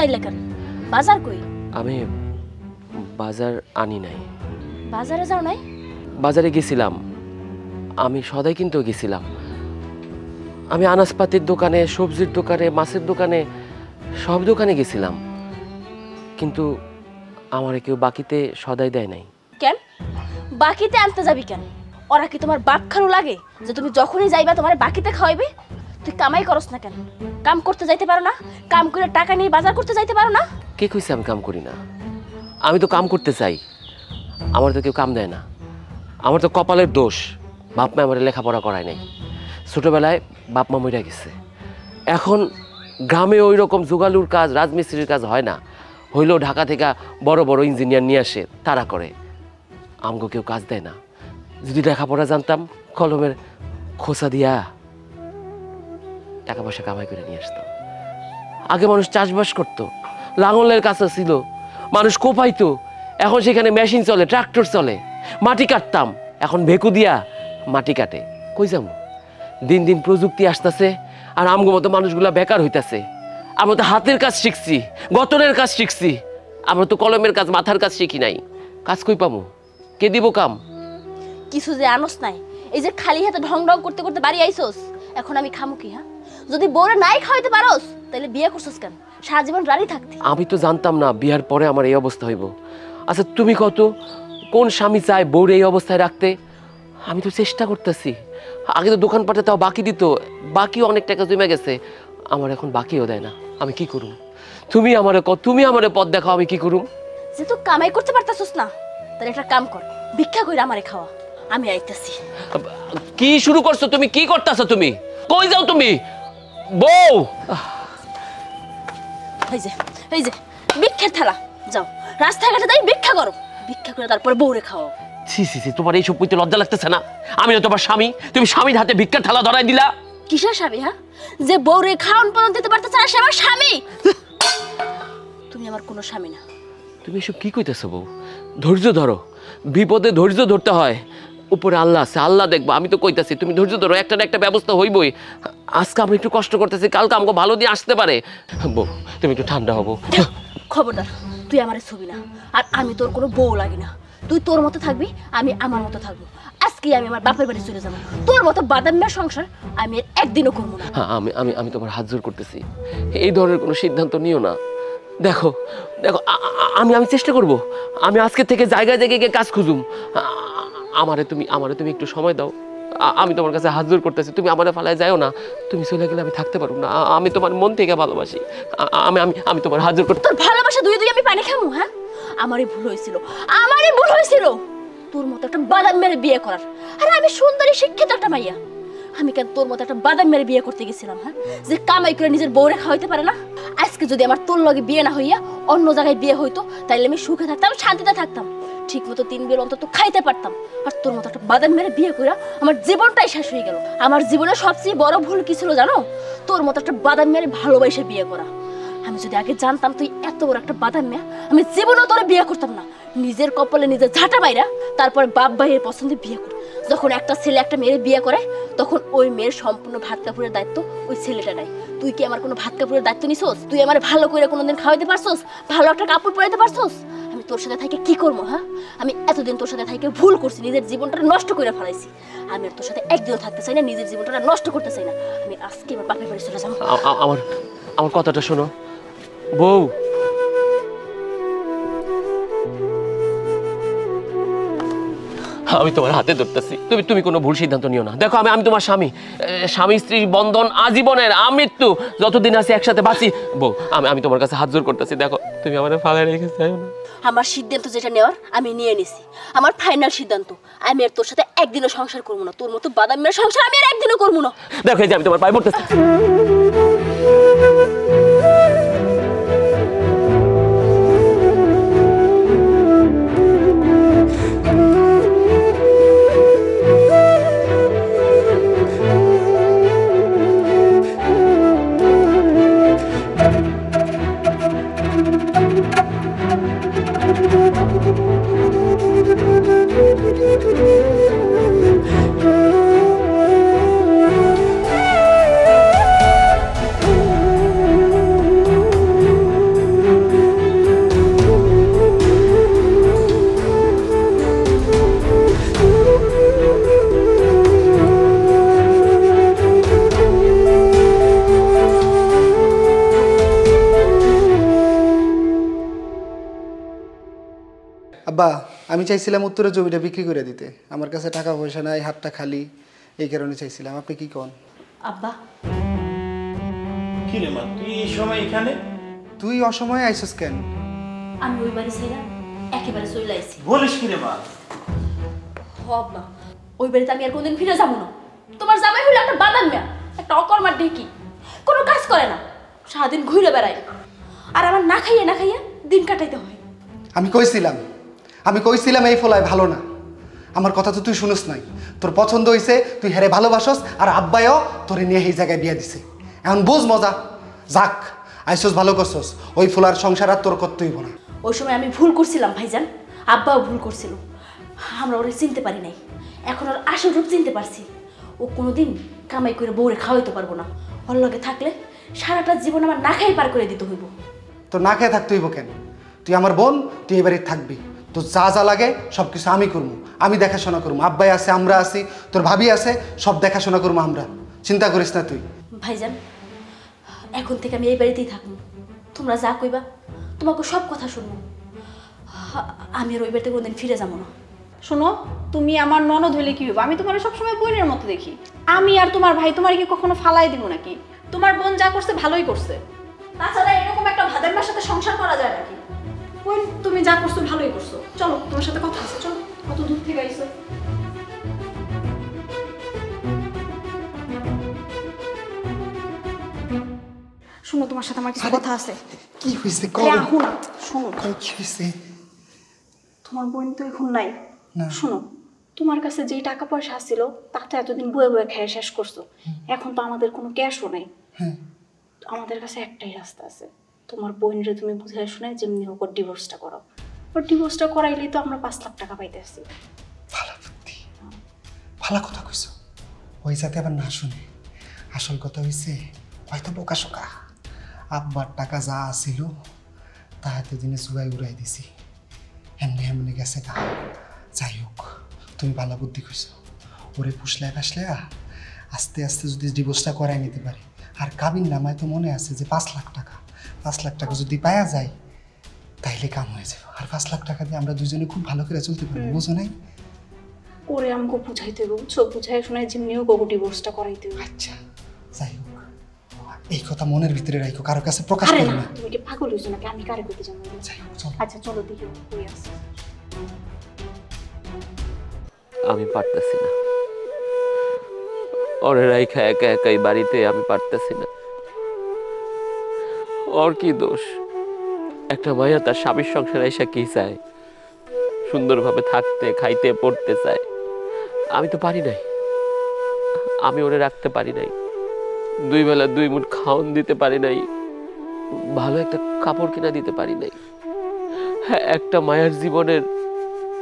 আইলা কেন? বাজার কই? আমি বাজার আনি নাই। বাজারে যাও নাই? বাজারে গেছিলাম, আমি সদাই কিনতে গেছিলাম। আমি আনাজপাতির দোকানে, সবজির দোকানে, মাছের দোকানে, সব দোকানে গেছিলাম, কিন্তু আমারে কেউ বাকিতে সদাই দেয় নাই। কেন বাকিতে আনতে যাবি কেন? ওরা কি তোমার বাপ খালু লাগে যে তুমি যখনই যাইবা তোমার বাকিতে খাওয়াইবে? তুই কামাই করস না কেন? কাম করতে যাইতে পারো না? কাম করে টাকা নিয়ে বাজার করতে যাইতে পারো না? কে কইছে আমি কাম করি না? আমি তো কাম করতে চাই, আমার তো কেউ কাম দেয় না। আমার তো কপালের দোষ, বাপ মা আমার লেখাপড়া করায় নাই। ছোটবেলায় বাপ মা মরে গেছে। এখন গ্রামে ওই রকম জোগালুর কাজ, রাজমিস্ত্রির কাজ হয় না। হইলেও ঢাকা থেকে বড় বড় ইঞ্জিনিয়ার নিয়ে আসে, তারা করে। আমগো কেউ কাজ দেয় না। যদি লেখাপড়া জানতাম, কলমের খোসা দিয়া টাকা পয়সা কামাই করে নিয়ে আসতাম। আগে মানুষ চাষবাস করতো, লাঙলের কাছে ছিল, মানুষ কোপাইতো। এখন সেখানে মেশিন চলে, ট্রাক্টর চলে। মাটি কাটতাম, এখন ভেকু দিয়া মাটি কাটে। কই যাবো? দিন দিন প্রযুক্তি আসতেছে, আর আমগো মতো মানুষগুলা বেকার হইতাছে। আমরা তো হাতের কাজ শিখছি, গতরের কাজ শিখছি, আমরা তো কলমের কাজ, মাথার কাজ শিখি নাই। কাজ কই পামু? কে দিব কাম? কিছু যে আনস নাই, এই যে খালি হাতে ঢং ঢং করতে করতে বাড়ি আইছস, এখন আমি খামু কি? হ্যাঁ, যদি বউরে নাই খাওয়াইতে পারোস তাহলে বিয়ে করছস কেন? সারা জীবন রানী থাকতি। আমি তো জানতাম না বিয়ার পরে আমার এই অবস্থা হইব। আচ্ছা তুমি কত, কোন স্বামী চায় বউরে এই অবস্থায় রাখতে? আমি তো চেষ্টা করতেছি। আগে তো দোকানপাটে তাও বাকি দিত, বাকিও অনেক টাকা জমে গেছে। আমার এখন বাকিও দেয় না। আমি কি করুম? তুমি আমারে পথ দেখাও, আমি কি করুম? যে তুই কামাই করতে পারতাছস না, তাহলে একটা কাম কর, ভিক্ষা কইরা আমারে খাওয়া। আমি আইতাছি। কি শুরু করছো তুমি? কি করতেছো তুমি? কই যাও তুমি বউ? এই যে ভিক্ষার থালা, যাও রাস্তাঘাটে যাই ভিক্ষা করো, ভিক্ষা করে তারপরে বউরে খাওয়াও। ছি ছি ছি, তোমার এইসব কইতে লজ্জা লাগতেছে না? আমি না তোমার স্বামী, তুমি স্বামীর হাতে ভিক্ষার থালা ধরাই দিলা। কিসের স্বামী? হ্যাঁ, যে বউরে খাওয়ান পর্যন্ত দিতে পারতেছে না সে আমার স্বামী? তুমি আমার কোনো স্বামী না। তুমি এসব কি কইতেছো বউ? ধৈর্য ধরো, বিপদে ধৈর্য ধরতে হয়। উপরে আল্লাহ আছে, আল্লাহ দেখবো। আমি তো কইতাছি তুমি ধৈর্য ধরো, একটা না একটা ব্যবস্থা হইবই। আজকে আমরা একটু কষ্ট করতেছি, কালকে আমাকে ভালো দিয়ে আসতে পারে। বউ তুমি একটু ঠান্ডা হবো। খবরদার, তুই আমারে ছবি না, আর আমি তোর কোনো বউ লাগি না। তুই তোর মতো থাকবি, আমি আমার মতো থাকবো। আজকে আমি আমার বাপের বাড়ি চলে যাবো। তোর মতো বাদামের সংসার আমি একদিনও করবো না। হ্যাঁ, আমি আমি আমি তোমার হাত জোর করতেছি, এই ধরনের কোনো সিদ্ধান্ত নিও না। দেখো দেখো, আমি আমি চেষ্টা করব। আমি আজকে থেকে জায়গায় জায়গায় গিয়ে কাজ খুঁজুম। আমারে তুমি একটু সময় দাও। আমি তোমার কাছে হাত জোর করতেছি, তুমি আমারে ফালায় যাও না। তুমি চলে গেলে আমি থাকতে পারবো না। আমি তোমার মন থেকে ভালোবাসি। আমি আমি আমি তোমার হাত জোর করতে। তোর ভালোবাসা দুই দুই আমি পানি খামু? হ্যাঁ, আমারই ভুল হয়েছিল, আমারই ভুল হয়েছিল তোর মতো একটা বাদাম মেরে বিয়ে করার। আরে আমি সুন্দরী শিক্ষিত একটা মাইয়া, আমি কেন তোর মতো একটা বাদাম মেরে বিয়ে করতে গেছিলাম? হ্যাঁ, যে কামাই করে নিজের বউরে খাওয়াইতে পারে না। আজকে যদি আমার তোর লগে বিয়ে না হইয়া অন্য জায়গায় বিয়ে হইতো, তাইলে আমি সুখে থাকতাম, শান্তিতে থাকতাম, ঠিক মতো 3 বেলা অন্তত খাইতে পারতাম। আর তোর মতো একটা বাদাম মেরে বিয়ে করে আমার জীবনটাই শেষ হয়ে গেল। আমার জীবনের সবচেয়ে বড় ভুল কি ছিল জানো? তোর মতো একটা বাদাম মেরে ভালোবাসে বিয়ে করা। আমি যদি আগে জানতাম তুই এত বড় একটা বাদাম মেয়ে, আমি জীবনেও তোরে বিয়ে করতাম না। নিজের কপালে নিজে ঝাঁটা মাইরা তারপর বাপ ভাইয়ের পছন্দে বিয়ে কর। যখন একটা ছেলে একটা মেয়ের বিয়ে করে, তখন ওই মেয়ের সম্পূর্ণ ভাত কাপড়ের দায়িত্ব ওই ছেলেটা নেয়। তুই কি আমার কোনো ভাত কাপড়ের দায়িত্ব নিছস? তুই আমার ভালো করে কোনোদিন খাওয়াইতে পারছস? ভালো একটা কাপড় পরাইতে পারছস? আমি তোর সাথে থেকে কি করবো? হ্যাঁ, আমি এতদিন তোর সাথে থেকে ভুল করছি, নিজের জীবনটা নষ্ট করে ফেলাইছি। আমি আর তোর সাথে একদিনও থাকতে চাই না, নিজের জীবনটা নষ্ট করতে চাই না। আমি আজকে আমার বাপের বাড়ি চলে যাবো। আমার আমার কথাটা শোনো বউ। আমি তোমার হাতে ধরতেছি, তুমি কোনো ভুল সিদ্ধান্ত নিও না। দেখো আমি তোমার স্বামী, স্বামী স্ত্রীর বন্ধন আজীবনের, আমৃত্যু, যতদিন আছি একসাথে বাঁচি। বউ আমি তোমার কাছে হাত জোর করতেছি, দেখো তুমি আমাদের ফালায় রেখে যাও না। আমার সিদ্ধান্ত যেটা নেওয়ার আমি নিয়ে নিছি, আমার ফাইনাল সিদ্ধান্ত। আমি আর তোর সাথে একদিনও সংসার করবো না। তোর মতো বাদামের সংসার আমি আর একদিনও করবো না। দেখো এই যে আমি তোমার পায়ে পড়তেছি। আব্বা আমি চাইছিলাম উত্তরের জমিটা বিক্রি করে দিতে, আমার কাছে টাকা পয়সা নাই, হাতটা খালি, এই কারণে চাইছিলাম। আপনি কি কোন? আব্বা কি রে মা, তুই এই সময় এখানে? তুই অসময়ে আইসস কেন? আমি ওই বাড়ি ছেড়ে একেবারে চলে আইছি। বলিস কি রে মা? আব্বা ওই বাড়িতে আমি আর কোনদিন ফিরে যাবো না। তোমার জামাই হলো একটা বাদাম মেয়া, একটা অকর্মার ঢেকি, কোনো কাজ করে না, সারাদিন ঘুরে বেড়ায়, আর আমার না খাইয়ে না খাইয়ে দিন কাটাইতে হয়। আমি কইছিলাম এই ফলায় ভালো না। আমার কথা তো তুই শুনস নাই। তোর পছন্দ হইছে, তুই হেরে ভালোবাসস, আর আব্বাইও তোরে নিয়ে এই জায়গায় বিয়া দিছে। এখন বুঝ মজা। যাক আইসস, ভালো করছস। ওই ফুলার সংসার আর তোর করতে হইব না। ওই সময় আমি ভুল করছিলাম ভাইজান, আব্বাও ভুল করছিল। আমরা ওরে চিনতে পারি নাই, এখন ওর আসল রূপ চিনতে পারছি। ও কোনোদিন কামাই করে বউরে খাওয়াইতে পারবো না। ওর লগে থাকলে সারাটা জীবন আমার না খাই পার করে দিতে হইব। তো না খেয়ে থাকতে হইব কেন? তুই আমার বোন, তুই এবারে থাকবি। তোর যা যা লাগে সব কিছু আমি করবো, আমি দেখাশোনা করবো। আব্বাই আছে, আমরা আছি, তোর ভাবি আছে, সব দেখাশোনা করবো আমরা। চিন্তা করিস না তুই। ভাইজান এখন থেকে আমি এই বাড়িতেই থাকবো। তোমরা যা কইবা তোমাকে সব কথা শুনবো। আমি আর ওই বাড়িতে কোনোদিন ফিরে যাবো না। শোনো, তুমি আমার ননদ হইলে কি হবে? আমি তোমার সবসময় বোনের মতো দেখি। আমি আর তোমার ভাই তোমার কি কখনো ফালাই দিব নাকি? তোমার বোন যা করছে ভালোই করছে। তাছাড়া এরকম একটা ভাদাইমার সাথে সংসার করা যায় নাকি? বোন তুমি যা করছো ভালোই করছো। চলো তোমার সাথে কথা আছে, চলো। কত দূর থেকে আইছো? শোনো, তোমার সাথে আমার কিছু কথা আছে। কি হয়েছে? শোনো, কি হয়েছে? তোমার বোন তো এখন নাই। না। শোনো, তোমার কাছে যে টাকা পয়সা ছিল তাতে এতদিন বয়ে বয়ে খেয়ে শেষ করছো। এখন তো আমাদের কোনো ক্যাশও নাই। হ্যাঁ, আমাদের কাছে একটাই রাস্তা আছে। তোমার বোনরে তুমি বুঝাই শোনায় যেমনি হোক ওর ডিভোর্সটা করো। ওর ডিভোর্সটা করাইলেই তো আমরা 5 লাখ টাকা পাইতে আসছি। ভালো বুদ্ধি, ভালো কথা কইছ। ওই যাতে আবার না শুনে। আসল কথা হইছে হয়তো বোকা শোকা। আব্বার টাকা যা আসিল তা এতদিনে চুয়াই উড়াই দিছি, এমনি এমনি গেছে গা। যাই হোক, তুমি ভালো বুদ্ধি কইছ। ওরে পুষলায় পাসলে আস্তে আস্তে যদি ডিভোর্সটা করাই নিতে পারি। আর কাবিন নামায় তো মনে আছে যে 5 লাখ টাকা, 5 লাখ টাকা যদি পাওয়া যায় তাইলে কাম হয়ে যাবে। আর 5 লাখ টাকা দিয়ে আমরা দুজনে খুব ভালো করে চলতে পারবো, বুঝো নাই? ওরে আমাকে বুঝাইতে হবে, বুঝছো? বুঝাই শোনায় যেমনি হোক ওকে ডিভোর্সটা করাইতে হবে। আচ্ছা যাই হোক, এই কথা মনের ভিতরে রাখো, কারো কাছে প্রকাশ আরে করো না, না। তুমি কি পাগল হইছো নাকি? আমি কারে কইতে জানো? যাই হোক, চলো। আচ্ছা চলো দেখি ও কই আছে। আমি পারতেছি না, ওরে রাইখা একা একাই বাড়িতে আমি পারতেছি না। ওর কি দোষ? একটা মাইয়া তার স্বামীর সংসারে এসে কি চায়? সুন্দরভাবে থাকতে, খাইতে, পড়তে চায়। আমি তো পারি নাই, আমি ওরে রাখতে পারি নাই। 2 বেলা 2 মুঠ খাওন দিতে পারি নাই, ভালো একটা কাপড় কিনা দিতে পারি নাই। হ্যাঁ, একটা মায়ের জীবনের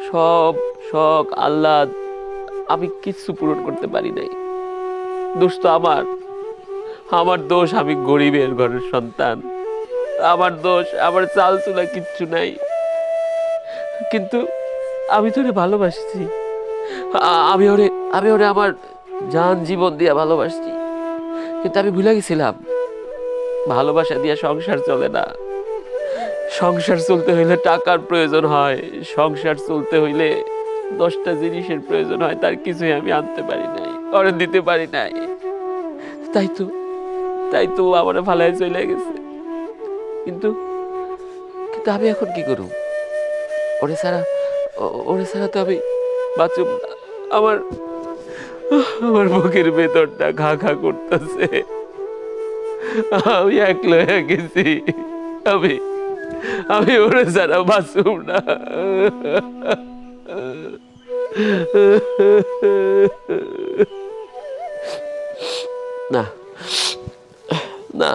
সব শখ আহ্লাদ আমি কিচ্ছু পূরণ করতে পারি নাই। দোষ তো আমার দোষ। আমি গরিবের ঘরের সন্তান, আমার দোষ। আমার চাল চুলা কিচ্ছু নাই, কিন্তু আমি তো ওরে ভালোবাসছি। আমি ওরে আমার জান জীবন দিয়া ভালোবাসছি। কিন্তু আমি ভুলে গেছিলাম ভালোবাসা দিয়া সংসার চলে না। সংসার চলতে হইলে টাকার প্রয়োজন হয়, সংসার চলতে হইলে 10টা জিনিসের প্রয়োজন হয়, তার কিছুই আমি আনতে পারি নাই, ওরে দিতে পারি নাই। তাই তো আমার ভালাই চলে গেছে। কিন্তু আমি এখন কি করব? ওরে ছাড়া তো আমি বাঁচুম না। আমার বুকের ভেতরটা ঘা ঘা করতেছে। আমি একলা হয়ে গেছি। আমি ওরে ছাড়া বাঁচুম না। না না,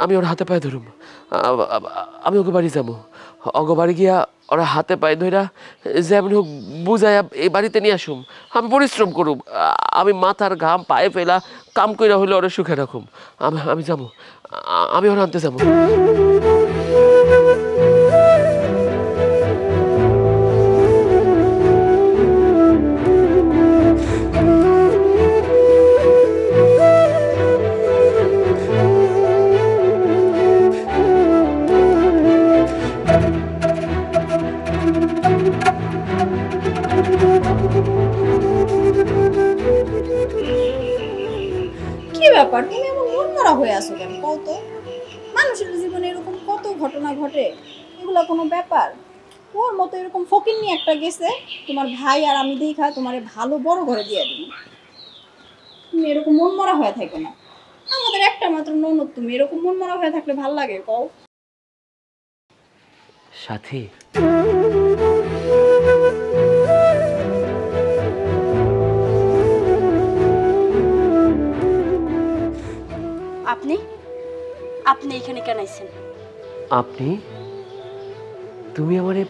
আমি ওর হাতে পায়ে ধরুম। আমি ওকে বাড়ি যাবো। অগো বাড়ি গিয়া ওরা হাতে পায়ে ধরা যেমন হোক বুঝাইয়া এই বাড়িতে নিয়ে আসুম। আমি পরিশ্রম করুম, আমি মাথার ঘাম পায়ে ফেলা কাম কইরা হইলে ওরা সুখে রাখুম। আমি যাবো, আমি ওরা আনতে যাবো। কও তো? মানুষের জীবনে এরকম কত ঘটনা ঘটে, এগুলা কোনো ব্যাপার? ওর মতো এরকম ফকিন্নি একটা গেছে, তোমার ভাই আর আমি দেখা তোমারে ভালো বড় ঘরে দিয়ে দিই। তুমি এরকম মনমরা হয়ে থাকো না। আমাদের একটা মাত্র ননদ তুমি, এরকম মনমরা হয়ে থাকলে ভাল লাগে কও? সাথী, আপনি আপনি এখানে কেন আইছেন? আপনি তুমি আমারে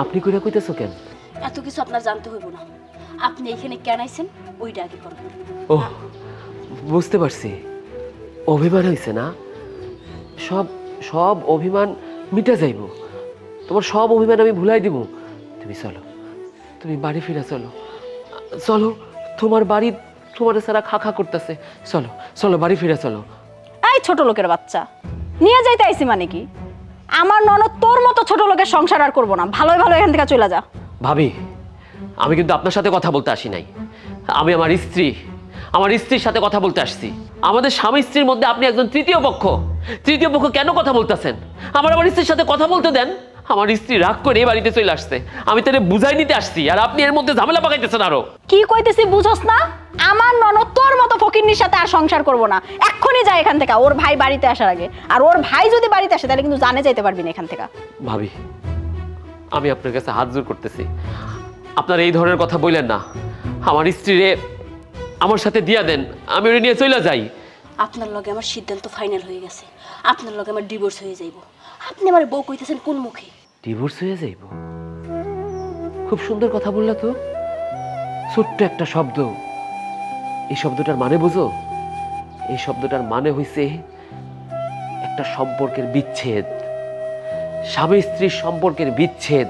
আপনি কইরা কইতেছো কেন? এত কিছু আপনার জানতে হইব না। আপনি এখানে কেন আইছেন ওইটা আগে বলুন। ও বুঝতে পারছি, অভিমান হয়েছে না? সব সব অভিমান মিটা যাইব, তোমার সব অভিমান আমি ভুলাই দিব। তুমি চলো, তুমি বাড়ি ফিরে চলো। চলো, তোমার বাড়ি তোমার সারা খা খা করতেছে। চলো চলো বাড়ি ফিরে চলো। এই ছোট লোকের বাচ্চা নিয়ে যাইতে আইছি মানে কি? আমার ননদ তোর মতো ছোট লোকের সংসার আর করবো না, ভালোই ভালো এখান থেকে চলে যা। ভাবি, আমি কিন্তু আপনার সাথে কথা বলতে আসি নাই। আমি আমার স্ত্রীর সাথে কথা বলতে আসছি। আমাদের স্বামী স্ত্রীর মধ্যে আপনি একজন তৃতীয় পক্ষ কেন কথা বলতেছেন? আমার স্ত্রীর সাথে কথা বলতে দেন। আমার স্ত্রী রাগ করে এই বাড়িতে চলে আসছে, আমি তাহলে বুঝাই নিতে আসছি, আর আপনি এর মধ্যে ঝামেলা পাকাইতেছেন আরো। কি কইতেছি বুঝোস না? আমার ননদ তোর মতো ফকিন্নির সাথে আর সংসার করবো না, এক্ষুনি যা এখান থেকে, ওর ভাই বাড়িতে আসার আগে। আর ওর ভাই যদি বাড়িতে আসে তাহলে কিন্তু জানে যাইতে পারবি না এখান থেকে। ভাবি, আমি আপনার কাছে হাত জোর করতেছি, আপনার এই ধরনের কথা বললেন না। আমার স্ত্রীরে আমার সাথে দিয়া দেন, আমি ওরে নিয়ে চলে যাই। আপনার লগে আমার সিদ্ধান্ত ফাইনাল হয়ে গেছে। আপনার লগে আমার ডিভোর্স হয়ে যাইব। আপনি আমার বউ কইতেছেন কোন মুখে? ডিভোর্স হয়ে যাইব? খুব সুন্দর কথা বললা তো। ছোট্ট একটা শব্দ, এই শব্দটার মানে বুঝো? এই শব্দটার মানে হইছে একটা সম্পর্কের বিচ্ছেদ, স্বামী স্ত্রীর সম্পর্কের বিচ্ছেদ।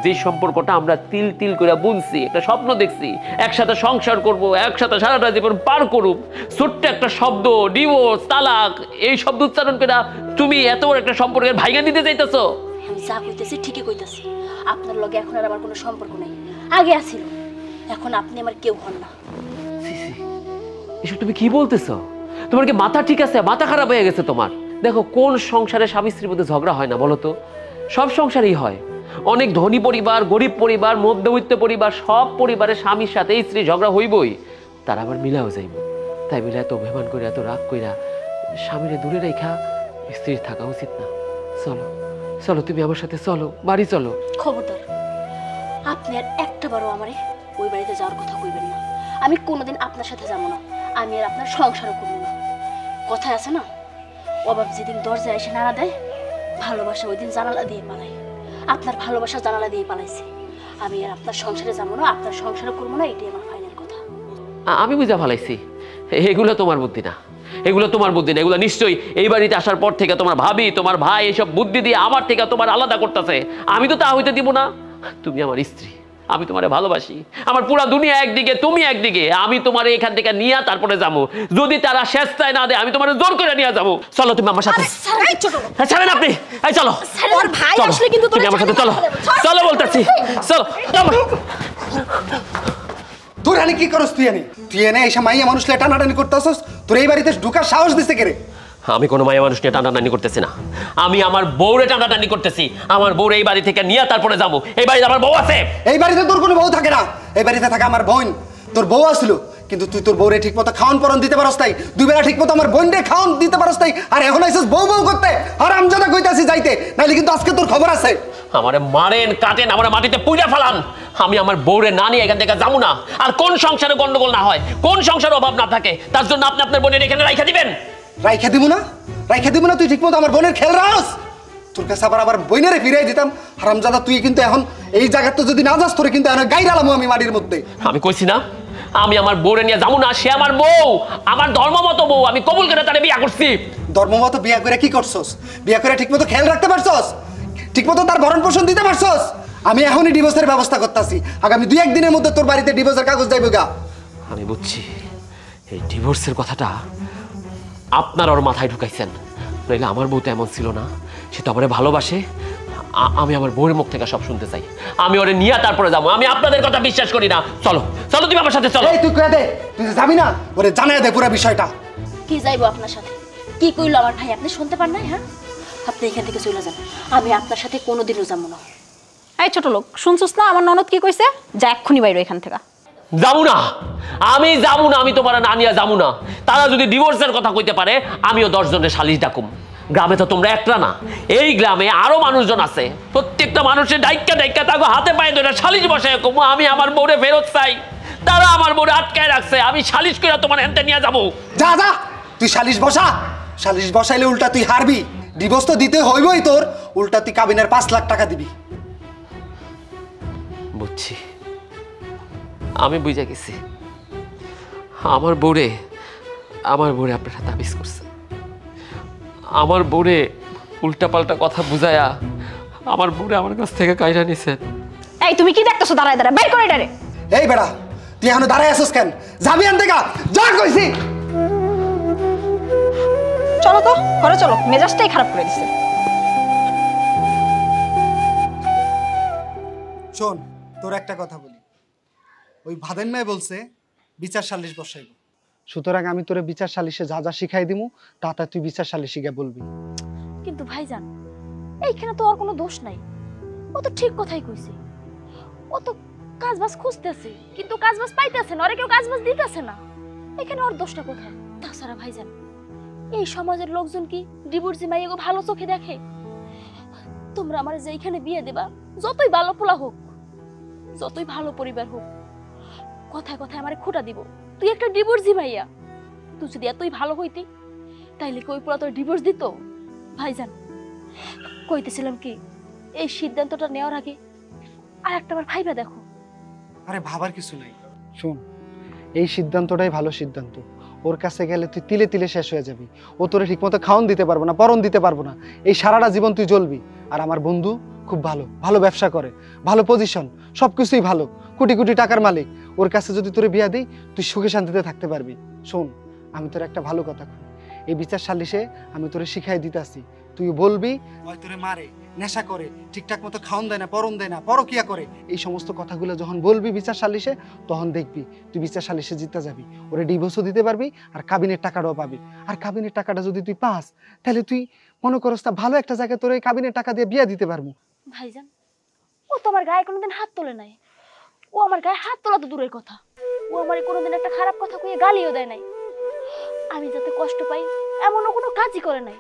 যে সম্পর্কটা আমরা তিল তিল করে বুনছি, একটা স্বপ্ন দেখছি, একসাথে সংসার করব, একসাথে সারাটা জীবন পার করব, ছোট্ট একটা শব্দ ডিভোর্স, তালাক, এই শব্দ উচ্চারণ করে তুমি এত বড় একটা সম্পর্কের ভাইগা দিতে চাইতেছো। আমি যা কইতেছি ঠিকই কইতেছি। আপনার লগে এখন আর আমার কোনো সম্পর্ক নেই, আগে আছিল, এখন আপনি আমার কেউ হন না। এসব তুমি কি বলতেছো? তোমার কি মাথা ঠিক আছে? মাথা খারাপ হয়ে গেছে তোমার? দেখো, কোন সংসারে স্বামী স্ত্রীর মধ্যে ঝগড়া হয় না বলো তো? সব সংসারেই হয়। অনেক ধনী পরিবার, গরিব পরিবার, মধ্যবিত্ত পরিবার, সব পরিবারের স্বামীর সাথে স্ত্রী ঝগড়া হইবই, তার আবার মিলাও যাইব। তাই মিলে এত অভিমান করে, এত রাগ কইরা স্বামীরে দূরে রেখা স্ত্রীর থাকা উচিত না। চলো চলো, তুমি আমার সাথে চলো, বাড়ি চলো। খবরদার, আপনি আর একটা বারও আমারে ওই বাড়িতে যাওয়ার কথা কইবেন না। আমি কোনোদিন আপনার সাথে যাবো না, আমি আর আপনার সংসারও করবো না। কথায় আছে না, অভাব যেদিন দরজায় এসে নাড়া দেয়, ভালোবাসা ওই দিন জানালা দিয়ে পালায়। আপনার ভালোবাসা জানালা দিয়ে পালাইছে। আমি আর আপনার সংসারে যাবো না, আপনার সংসারও করবো না, এটাই আমার ফাইনাল কথা। আমি বুঝা ফেলাইছি, এগুলো তোমার বুদ্ধি না, এগুলো তোমার বুদ্ধি না। এগুলো নিশ্চয়ই এই বাড়িতে আসার পর থেকে তোমার ভাবি, তোমার ভাই এসব বুদ্ধি দিয়ে আমার থেকে তোমার আলাদা করতেছে। আমি তো তা হইতে দিব না। তুমি আমার স্ত্রী, আমি তোমারে ভালোবাসি। আমার পুরা দুনিয়া একদিকে, তুমি একদিকে। আমি তোমার এখান থেকে নিয়ে তারপরে যাবো। যদি তারা শেষটায় না দেয়, আমি তোমার জোর করে নিয়ে যাবো। চলো তুমি আমার সাথে। ছাড়েন আপনি, এই চলো। ওর ভাই আসলে কিন্তু তুমি আমার সাথে চলো, চলো বলতেছি, চলো। তোর আনি কি করস? তুই এনে এসে মাইয়া মানুষ টানাটানি করতেছস? তোর এই বাড়িতে ঢুকার সাহস দিছে কে রে? আমি কোনো মায়া মানুষ নিয়ে টানাটানি করতেছি না, আমি আমার বউরে টানাটানি করতেছি। আমার বউরে এই বাড়ি থেকে নিয়ে তারপরে যাবো। এই বাড়িতে আমার বউ আছে। এই বাড়িতে তোর কোনো বউ থাকে না, এই বাড়িতে থাকে আমার বোন। তোর বউ আসলো, কিন্তু তুই তোর বউরে ঠিক মতো খাওয়ান পরন দিতে পারস তাই, দুই বেলা ঠিক মতো আমার বোনরে খাওয়ান দিতে পারস তাই, আর এখন আইসিস বউ বউ করতে। আর আমজাদা কইতাছি যাইতে, নাইলে কিন্তু আজকে তোর খবর আছে। আমারে মারেন, কাটেন, আমার মাটিতে পুইরা ফেলান, আমি আমার বউরে না নিয়ে এখান থেকে যাবো না। আর কোন সংসারে গন্ডগোল না হয়, কোন সংসারে অভাব না থাকে, তার জন্য আপনি আপনার বোনের এখানে রাইখা দিবেন। রাইখা দিব না? রাইখা দিব না? তুই ঠিক মতো আমার বোনের খেয়াল রাখস? তোর কাছে আবার বোনেরে ফিরাই দিতাম। হারামজাদা, তুই কিন্তু এখন এই জায়গাতে যদি না যাস, তোরে কিন্তু এখন গাইরালাম আমি মাটির মধ্যে। আমি কইছি না, আমি আমার বউরে নিয়ে যাবো না। সে আমার বউ, আমার ধর্মমত বউ, আমি কবুল করে তারে বিয়া করছি। ধর্মমত বিয়া করে কি করছস? বিয়া করে ঠিক মতো খেয়াল রাখতে পারছস? ঠিক মতো তার ভরণ পোষণ দিতে পারছস? আমি এখনই ডিভোর্সের ব্যবস্থা করতেছি। আগামী 2-1 দিনের মধ্যে তোর বাড়িতে ডিভোর্সের কাগজ যাইবে গা। আমি বুঝছি, এই ডিভোর্সের কথাটা আপনার ওর মাথায় ঢুকাইছেন। নইলে আমার বউ তো এমন ছিল না, সে তো আমারে ভালোবাসে। আমি আমার বউয়ের মুখ থেকে সব শুনতে চাই। আমি ওরে নিয়ে তারপরে যাবো। আমি আপনাদের কথা বিশ্বাস করি না। চলো চলো, তুমি আমার সাথে চলো। এই তুই কয়ে দে, তুই যাবি না? ওরে জানাই দে পুরো বিষয়টা। কি যাইবো আপনার সাথে? কি কইলো আমার ভাই আপনি শুনতে পান নাই? হ্যাঁ, আপনি এখান থেকে চলে যান, আমি আপনার সাথে কোনোদিনও যাবো না। এই ছোট লোক, শুনছস না আমার ননদ কি কইছে? যা এক্ষুনি বাইরে এখান থেকে। যাবো না, আমি যাবো না, আমি তোমার না নিয়ে যাবো না। তারা যদি ডিভোর্সের কথা কইতে পারে আমিও 10 জনের সালিশ ডাকুম। গ্রামে তো তোমরা একটা না, এই গ্রামে আরো মানুষজন আছে। প্রত্যেকটা মানুষের ডাইক্কা ডাইক্কা তাকে হাতে পায়ে ধরে সালিশ বসায় কমু আমি আমার বউরে ফেরত চাই। তারা আমার বউরে আটকায় রাখছে, আমি সালিশ করে তোমার এনতে নিয়ে যাবো। যা যা, তুই সালিশ বসা। সালিশ বসাইলে উল্টা তুই হারবি। ডিভোর্স তো দিতে হইবই তোর, উল্টা তুই কাবিনের 5 লাখ টাকা দিবি। বুঝছি, আমি বুঝে গেছি। আমার বউরে আপনারা তাবিজ করছে। আমার বউরে উল্টাপাল্টা কথা বুঝায়া আমার বউরে আমার কাছ থেকে কাইরা নিছেন। এই তুমি কি দেখতেছো দাঁড়ায় দাঁড়ায়? বাইর করে এটারে। এই বেড়া, তুই এখনো দাঁড়ায় আছিস কেন? যাবি আন থেকে, যা কইছি। চলো তো ঘরে চলো, মেজাজটাই খারাপ করে দিছে। শোন, তোর একটা কথা বলি। ওই ভাদেন মেয়ে বলছে বিচার সালিশ বসাইব, সুতরাং আমি তোরে বিচার সালিশে যা যা শিখাই দিমু তা তা তুই বিচার সালিশে গিয়ে বলবি। কিন্তু ভাইজান, এইখানে তো আর কোনো দোষ নাই। ও তো ঠিক কথাই কইছে। ও তো কাজবাজ খুঁজতেছে, কিন্তু কাজবাজ পাইতেছে না, ওরে কেউ কাজবাজ দিতেছে না। এখানে ওর দোষটা কোথায়? তাছাড়া ভাইজান, এই সমাজের লোকজন কি ডিভোর্সি মাইয়াকে ভালো চোখে দেখে? তোমরা আমার যেইখানে বিয়ে দেবা, যতই ভালো পোলা হোক, যতই ভালো পরিবার হোক, কথায় কথায় আমারে খোটা দিব তুই একটা ডিভোর্সি মাইয়া। তুই যদি এতই ভালো হইতি তাইলে কি ওই পোলা তোর ডিভোর্স দিত? ভাইজান, কইতেছিলাম কি, এই সিদ্ধান্তটা নেওয়ার আগে আর একটাবার ভাইবা দেখো। আরে ভাবার কিছু নাই। শোন, এই সিদ্ধান্তটাই ভালো সিদ্ধান্ত। ওর কাছে গেলে তুই তিলে তিলে শেষ হয়ে যাবি। ও তোরে ঠিকমতো খাওন দিতে পারবো না, পরন দিতে পারবো না। এই সারাটা জীবন তুই জ্বলবি। আর আমার বন্ধু খুব ভালো ভালো ব্যবসা করে, ভালো পজিশন, সবকিছুই ভালো, কোটি কোটি টাকার মালিক। ওর কাছে যদি তোরে বিয়া দিই তুই সুখে শান্তিতে থাকতে পারবি। শোন, আমি তোর একটা ভালো কথা কই, এই বিচার সালিশে আমি তোরে শিখাই দিতাছি। তুই বলবি ওই তোরে মারে, নেশা করে, ঠিকঠাক মতো খাওন দেয় না, পরন দেয় না, পরকিয়া করে, এই সমস্ত কথাগুলো যখন বলবি বিচার সালিশে, তখন দেখবি তুই বিচার সালিশে জিতে যাবি। ওরে ডিভোর্সও দিতে পারবি আর কাবিনের টাকাটাও পাবি। আর কাবিনের টাকাটা যদি তুই পাস, তাহলে তুই মনে করস তা ভালো একটা জায়গায় তোর এই কাবিনের টাকা দিয়ে বিয়ে দিতে পারবো। ভাইজান, ও তো আমার গায়ে কোনোদিন হাত তোলে নাই। ও আমার গায়ে হাত তোলা তো দূরের কথা, ও আমার কোনোদিন একটা খারাপ কথা কইয়ে গালিও দেয় নাই। আমি যাতে কষ্ট পাই এমনও কোনো কাজই করে নাই।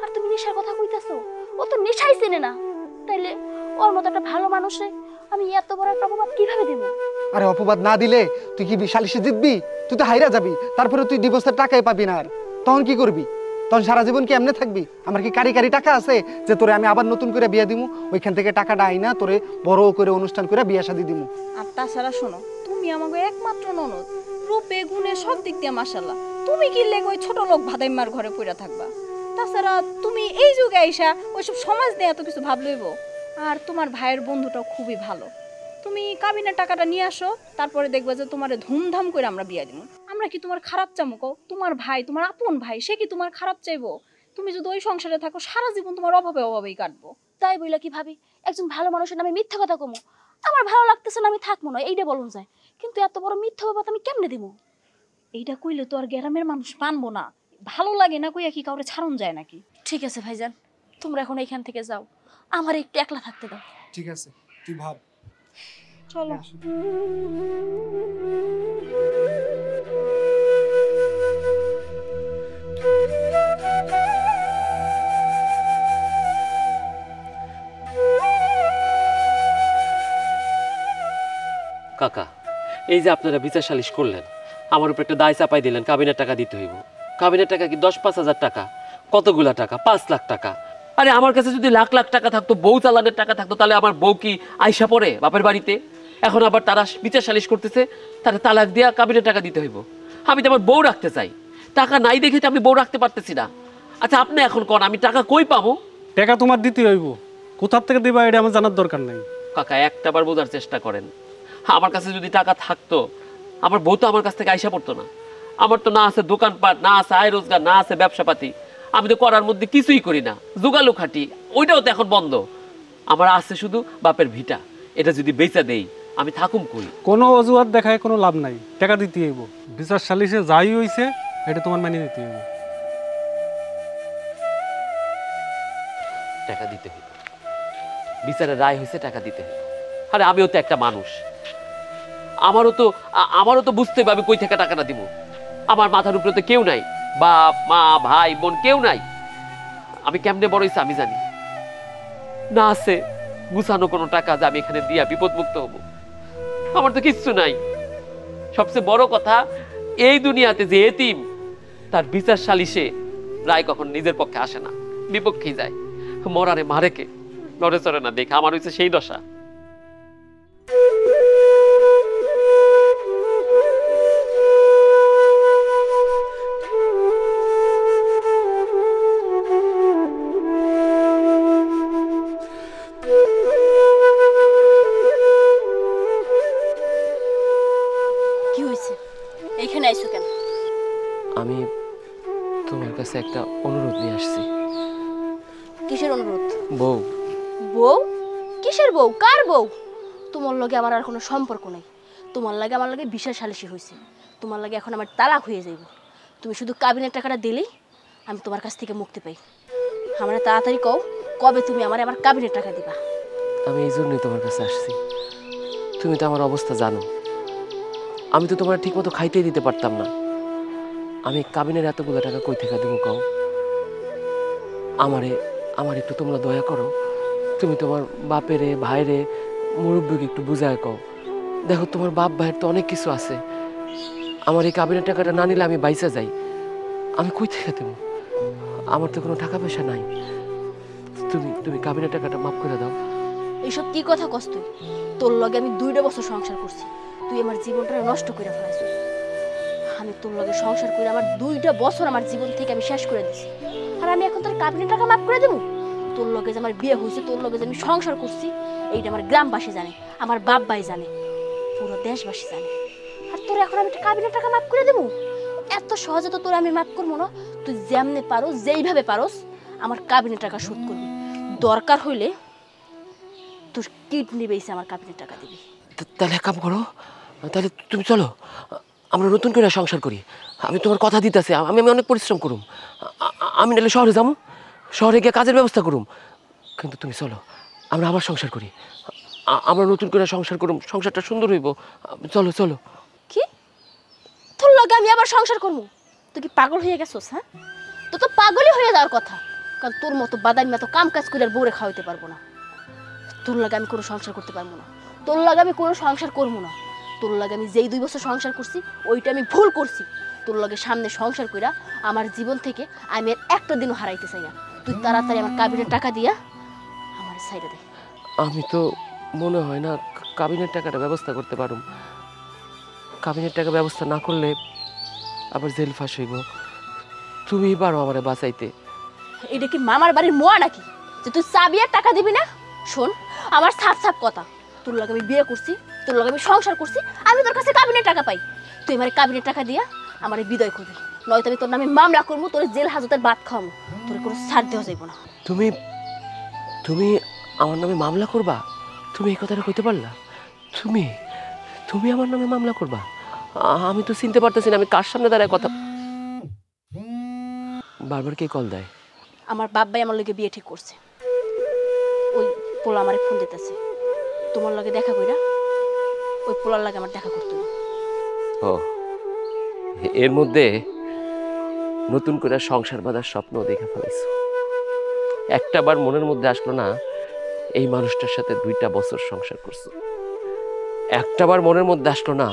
আর তুমি নেশার কথা কইতাছো, ও তো নেশাই চেনে না। তাইলে ওর মতো একটা ভালো মানুষে আমি এত বড় একটা অপবাদ কিভাবে দেব? আরে অপবাদ না দিলে তুই কি সালিশে জিতবি? তুই তো হাইরা যাবি, তারপরে তুই ডিভোর্সের টাকাই পাবি না। আর তখন কি করবি? তখন সারা জীবন কি এমনি থাকবি? আমার কি কারি কারি টাকা আছে যে তোরে আমি আবার নতুন করে বিয়া দিমু? ওইখান থেকে টাকাটা আইনা তোরে বড় করে অনুষ্ঠান করে বিয়া শাদি দিমু। আর তাছাড়া শোনো, তুমি আমাকে একমাত্র ননদ, রূপে গুণে সব দিক দিয়ে মাশাআল্লাহ। তুমি কি লেগে ওই ছোট লোক ভাদাইমার ঘরে পড়ে থাকবা? তাছাড়া তুমি এই যুগে আইসা ওইসব সমাজ নিয়ে এত কিছু ভাব লইব। আর তোমার ভাইয়ের বন্ধুটাও খুবই ভালো। তুমি কাবিনের টাকাটা নিয়ে আসো, তারপরে দেখবা যে তোমারে ধুমধাম করে আমরা বিয়া দিব। আমরা কি তোমার খারাপ চামো? কও, তোমার ভাই, তোমার আপন ভাই, সে কি তোমার খারাপ চাইবো? তুমি যদি ওই সংসারে থাকো সারা জীবন তোমার অভাবে অভাবেই কাটবো। তাই বইলা কি ভাবি একজন ভালো মানুষের নামে মিথ্যা কথা কমু? আমার ভালো লাগতেছে না, আমি থাকবো না, এইটা বলুন যায়। কিন্তু এত বড় মিথ্যা বাবা আমি কেমনে দিব? এইটা কইলে তো আর গ্রামের মানুষ মানবো না। ভালো লাগে না কইয়া কি কাউরে ছাড়ন যায় নাকি? ঠিক আছে ভাইজান, তোমরা এখন এখান থেকে যাও, আমার একটু একলা থাকতে দাও। ঠিক আছে, তুই ভাব। চলো। কাকা, এই যে আপনারা বিচার সালিশ করলেন, আমার উপর একটা দায় চাপাই দিলেন, কাবিনের টাকা দিতে হইব। কাবিনের টাকা কি 10-5 হাজার টাকা? কতগুলা টাকা? 5 লাখ টাকা। আরে আমার কাছে যদি লাখ লাখ টাকা থাকতো, বউ চালানের টাকা থাকতো, তাহলে আমার বউ কি আইসা পড়ে বাপের বাড়িতে? এখন আবার তারা বিচার সালিশ করতেছে, তারা তালাক দিয়া কাবিনের টাকা দিতে হইব। আমি তো আমার বউ রাখতে চাই, টাকা নাই দেখে তো আমি বউ রাখতে পারতেছি না। আচ্ছা আপনি এখন কোন আমি টাকা কই পাবো? টাকা তোমার দিতে হইব, কোথার থেকে দিবা এটা আমার জানার দরকার নাই। কাকা একটাবার বোঝার চেষ্টা করেন, আমার কাছে যদি টাকা থাকতো আমার বউ তো আমার কাছ থেকে আইসা পড়তো না। আমার তো না আছে দোকানপাট, না আছে আয় রোজগার, না আছে ব্যবসাপাতি। আমি তো করার মধ্যে কিছুই করি না, জোগালো খাটি, ওইটাও তো এখন বন্ধ। আমার আছে শুধু বাপের ভিটা, এটা যদি বেচা দেই আমি থাকুম কই? কোনো অজুহাত দেখায় কোনো লাভ নাই, টাকা দিতে হইব। বিচার সালিশে যাই হইছে এটা তোমার মানিয়ে দিতে হইব। টাকা দিতে হইব, বিচারের রায় হয়েছে, টাকা দিতে হইব। আরে আমিও তো একটা মানুষ, আমারও তো বুঝতে হবে আমি কই থেকে টাকাটা দিব। আমার মাথার উপরে তো কেউ নাই, বাপ মা ভাই বোন কেউ নাই। আমি কেমনে বড় হইছে আমি জানি না, আছে গুছানো কোনো টাকা যে আমি এখানে দিয়া বিপদ মুক্ত হব? আমার তো কিচ্ছু নাই। সবচেয়ে বড় কথা, এই দুনিয়াতে যে এতিম, তার বিচার সালিশে রায় কখন নিজের পক্ষে আসে না, বিপক্ষেই যায়। মরারে মারে কে, লড়ে চড়ে না দেখে আমার হইছে সেই দশা। কি হয়েছে? এইখানে আইছো কেন? আমি তোমার কাছে একটা অনুরোধ নিয়ে আসছি। কিসের অনুরোধ? বউ। বউ? কিসের বউ? কার বউ? তোমার লগে আমার আর কোনো সম্পর্ক নাই। তোমার লাগে আমার লাগে বিশাল সালিশি হয়েছে। তোমার লাগে এখন আমার তালাক হয়ে যাইব। তুমি শুধু কাবিনের টাকাটা দিলেই আমি তোমার কাছ থেকে মুক্তি পাই। আমার তাড়াতাড়ি কও, কবে তুমি আমার কাবিনের টাকা দিবা? আমি এই জন্যই তোমার কাছে আসছি। তুমি তো আমার অবস্থা জানো। আমি তো তোমার ঠিক মতো খাইতেই দিতে পারতাম না। আমি কাবিনের এতগুলো টাকা কই থেকে দেবো কও? আমার একটু তোমরা দয়া করো। তুমি তোমার বাপেরে ভাইরে মুরব্বীকে একটু বুঝায় কও। দেখো তোমার বাপ ভাইয়ের তো অনেক কিছু আছে। আমার এই কাবিনের টাকাটা না নিলে আমি বাইসা যাই। আমি কই থেকে দেবো? আমার তো কোনো টাকা পয়সা নাই। তুমি কাবিনের টাকাটা মাফ করে দাও। এইসব কি কথা কস তুই? তোর লগে আমি 2টা বছর সংসার করছি, তুই আমার জীবনটা নষ্ট করে ফেলাইছিস। আমি তোর লগে সংসার করে আমার 2টা বছর আমার জীবন থেকে আমি শেষ করে দিছি, আর আমি এখন তোর কাবিনের টাকা মাফ করে দেবো? তোর লগে যে আমার বিয়ে হয়েছে, তোর লগে যে আমি সংসার করছি, এইটা আমার গ্রামবাসী জানে, আমার বাপ ভাই জানে, পুরো দেশবাসী জানে। আর তোর এখন আমি কাবিনের টাকা মাফ করে দেবো? এত সহজে তো তোর আমি মাফ করবো না। তুই যেমনে পারো, যেইভাবে পারোস আমার কাবিনের টাকা শোধ করবি। দরকার হইলে তোর কিডনি বেঁচে আমার কাবিনের টাকা দিবি। তাহলে এক কাম করো, তাহলে তুমি চলো আমরা নতুন করে সংসার করি। আমি তোমার কথা দিতেছি, আমি অনেক পরিশ্রম করুম। আমি নাহলে শহরে যাবো, শহরে গিয়ে কাজের ব্যবস্থা করুম। কিন্তু তুমি চলো, আমরা আবার সংসার করি। আমরা নতুন করে সংসার করুম, সংসারটা সুন্দর হইব। চলো চলো। কি? তোর লগে আমি আবার সংসার করবো? তুই কি পাগল হয়ে গেছোস? হ্যাঁ, তো তো পাগলই হয়ে যাওয়ার কথা। কারণ তোর মতো বাদামি মতো কাম কাজ করে আর বউরে খাওয়াইতে পারবো না। তোর লাগে আমি কোনো সংসার করতে পারবো না। তোর লাগে আমি কোনো সংসার করবো না। তোর লাগে আমি যেই 2 বছর সংসার করছি, ওইটা আমি ভুল করছি। তোর লগে সামনে সংসার কইরা আমার জীবন থেকে আমি আর একটা দিনও হারাইতে চাই না। তুই তাড়াতাড়ি আমার কাবিনের টাকা দিয়া আমার সাইডে দে। আমি তো মনে হয় না কাবিনের টাকাটা ব্যবস্থা করতে পারুম। কাবিনের টাকা ব্যবস্থা না করলে আবার জেল ফাঁস হইব। তুমি পারো আমারে বাঁচাইতে। এটা কি মামার বাড়ির মোয়া নাকি যে তুই চাবি আর টাকা দিবি না? শোন, আমার সাপ সাপ কথা, তোর লগে আমি বিয়ে করছি, তোর লগে আমি সংসার করছি, আমি তোর কাছে কাবিনের টাকা পাই। তুই আমার কাবিনের টাকা দিয়া আমার বিদায় করবি, নয়তো আমি তোর নামে মামলা করবো, তোর জেল হাজতের ভাত খাওয়াবো, তোর কোনো ছাড় দেওয়া যাইব না। তুমি তুমি আমার নামে মামলা করবা? তুমি এই কথাটা কইতে পারলা? তুমি আমার নামে মামলা করবা? আমি তো চিনতে পারতেছি না আমি কার সামনে দাঁড়ায় কথা। বারবার কে কল দেয়? আমার বাপ ভাই আমার লগে বিয়ে ঠিক করছে। ওই পোলা আমারে ফোন দিতেছে, তোমার লগে দেখা কইরা ওই পোলার লাগে আমার দেখা করতে হবে। ও, এর মধ্যে নতুন করে সংসার বাঁধার স্বপ্ন দেখে ফেলাইছো। একটাবার মনের মধ্যে আসলো না এই মানুষটার সাথে 2টা বছর সংসার করছো? একটাবার মনের মধ্যে আসলো না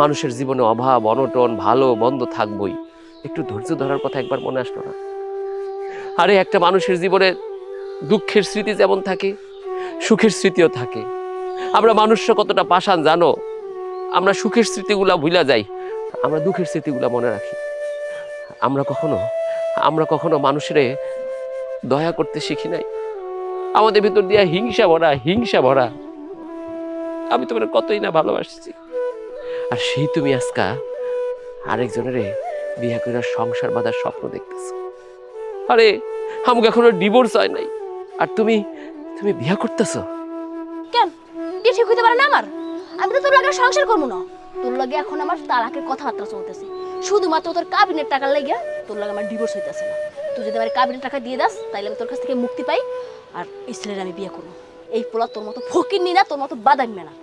মানুষের জীবনে অভাব অনটন ভালো মন্দ থাকবই, একটু ধৈর্য ধরার কথা একবার মনে আসলো না? আরে একটা মানুষের জীবনে দুঃখের স্মৃতি যেমন থাকে, সুখের স্মৃতিও থাকে। আমরা মানুষরা কতটা পাষাণ জানো? আমরা সুখের স্মৃতিগুলা ভুলা যাই, আমরা দুঃখের স্মৃতিগুলা মনে রাখি। আমরা কখনো মানুষের দয়া করতে শিখি নাই। আমাদের ভিতর দিয়া হিংসা ভরা। আমি তোমার কতই না ভালোবাসছি, আর সেই তুমি আজকা আরেকজনের বিয়ে করে সংসার বাঁধার স্বপ্ন দেখতেছো। আরে আমাকে এখনো ডিভোর্স হয় নাই, আর তুমি বিয়ে করতেছো? কেন বিয়ে ঠিক হইতে পারে না আমার? আমি তো তোর লাগে সংসার করবো না। তোর লাগে এখন আমার তালাকের কথাবার্তা চলতেছে, শুধুমাত্র তোর কাবিনের টাকা লাগিয়া তোর লাগে আমার ডিভোর্স হইতেছে না। তুই যদি আমার কাবিনের টাকা দিয়ে দাস তাহলে আমি তোর কাছ থেকে মুক্তি পাই আর এই ছেলের আমি বিয়ে করবো। এই পোলা তোর মতো ফকির নি না, তোর মতো বাদামি না।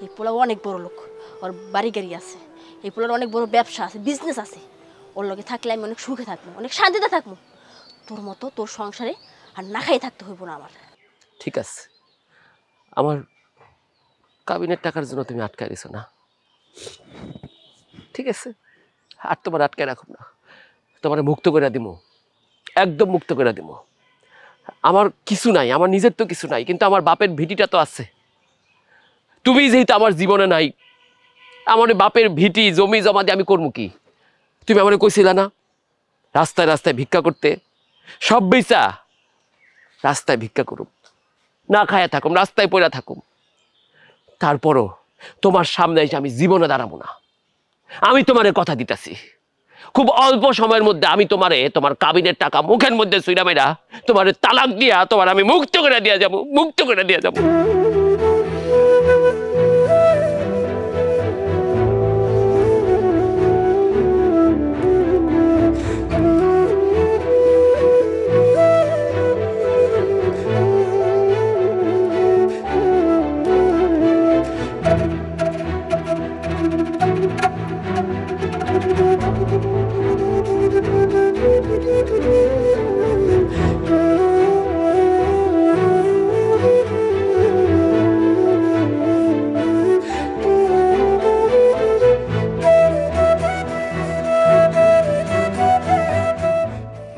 এই পোলা অনেক বড় লোক, ওর বাড়ি গাড়ি আছে, এই পোলার অনেক বড় ব্যবসা আছে, বিজনেস আছে। ওর লগে থাকলে আমি অনেক সুখে থাকবো, অনেক শান্তিতে থাকবো। তোর মতো তোর সংসারে আর না খাই থাকতে হইব না আমার। ঠিক আছে, আমার কাবিনের টাকার জন্য তুমি আটকায় দিছো না, ঠিক আছে, আর তোমার আটকায় রাখুম না, তোমার মুক্ত করে দিমু, একদম মুক্ত করে দিমু। আমার কিছু নাই, আমার নিজের তো কিছু নাই, কিন্তু আমার বাপের ভিটিটা তো আছে। তুমি যেহেতু আমার জীবনে নাই, আমার বাপের ভিটি জমি জমা দিয়ে আমি করবো কি? তুমি আমার কইছিলা না রাস্তায় রাস্তায় ভিক্ষা করতে, সব বেচা রাস্তায় ভিক্ষা করুম, না খায়া থাকুম, রাস্তায় পড়া থাকুম। তারপরও তোমার সামনে এসে আমি জীবনে দাঁড়াবো না। আমি তোমারে কথা দিতেছি, খুব অল্প সময়ের মধ্যে আমি তোমারে তোমার কাবিনের টাকা মুখের মধ্যে সুইরা মেরা তোমার তালাক দিয়া তোমার আমি মুক্ত করে দিয়া যাবো, মুক্ত করে দিয়া যাবো।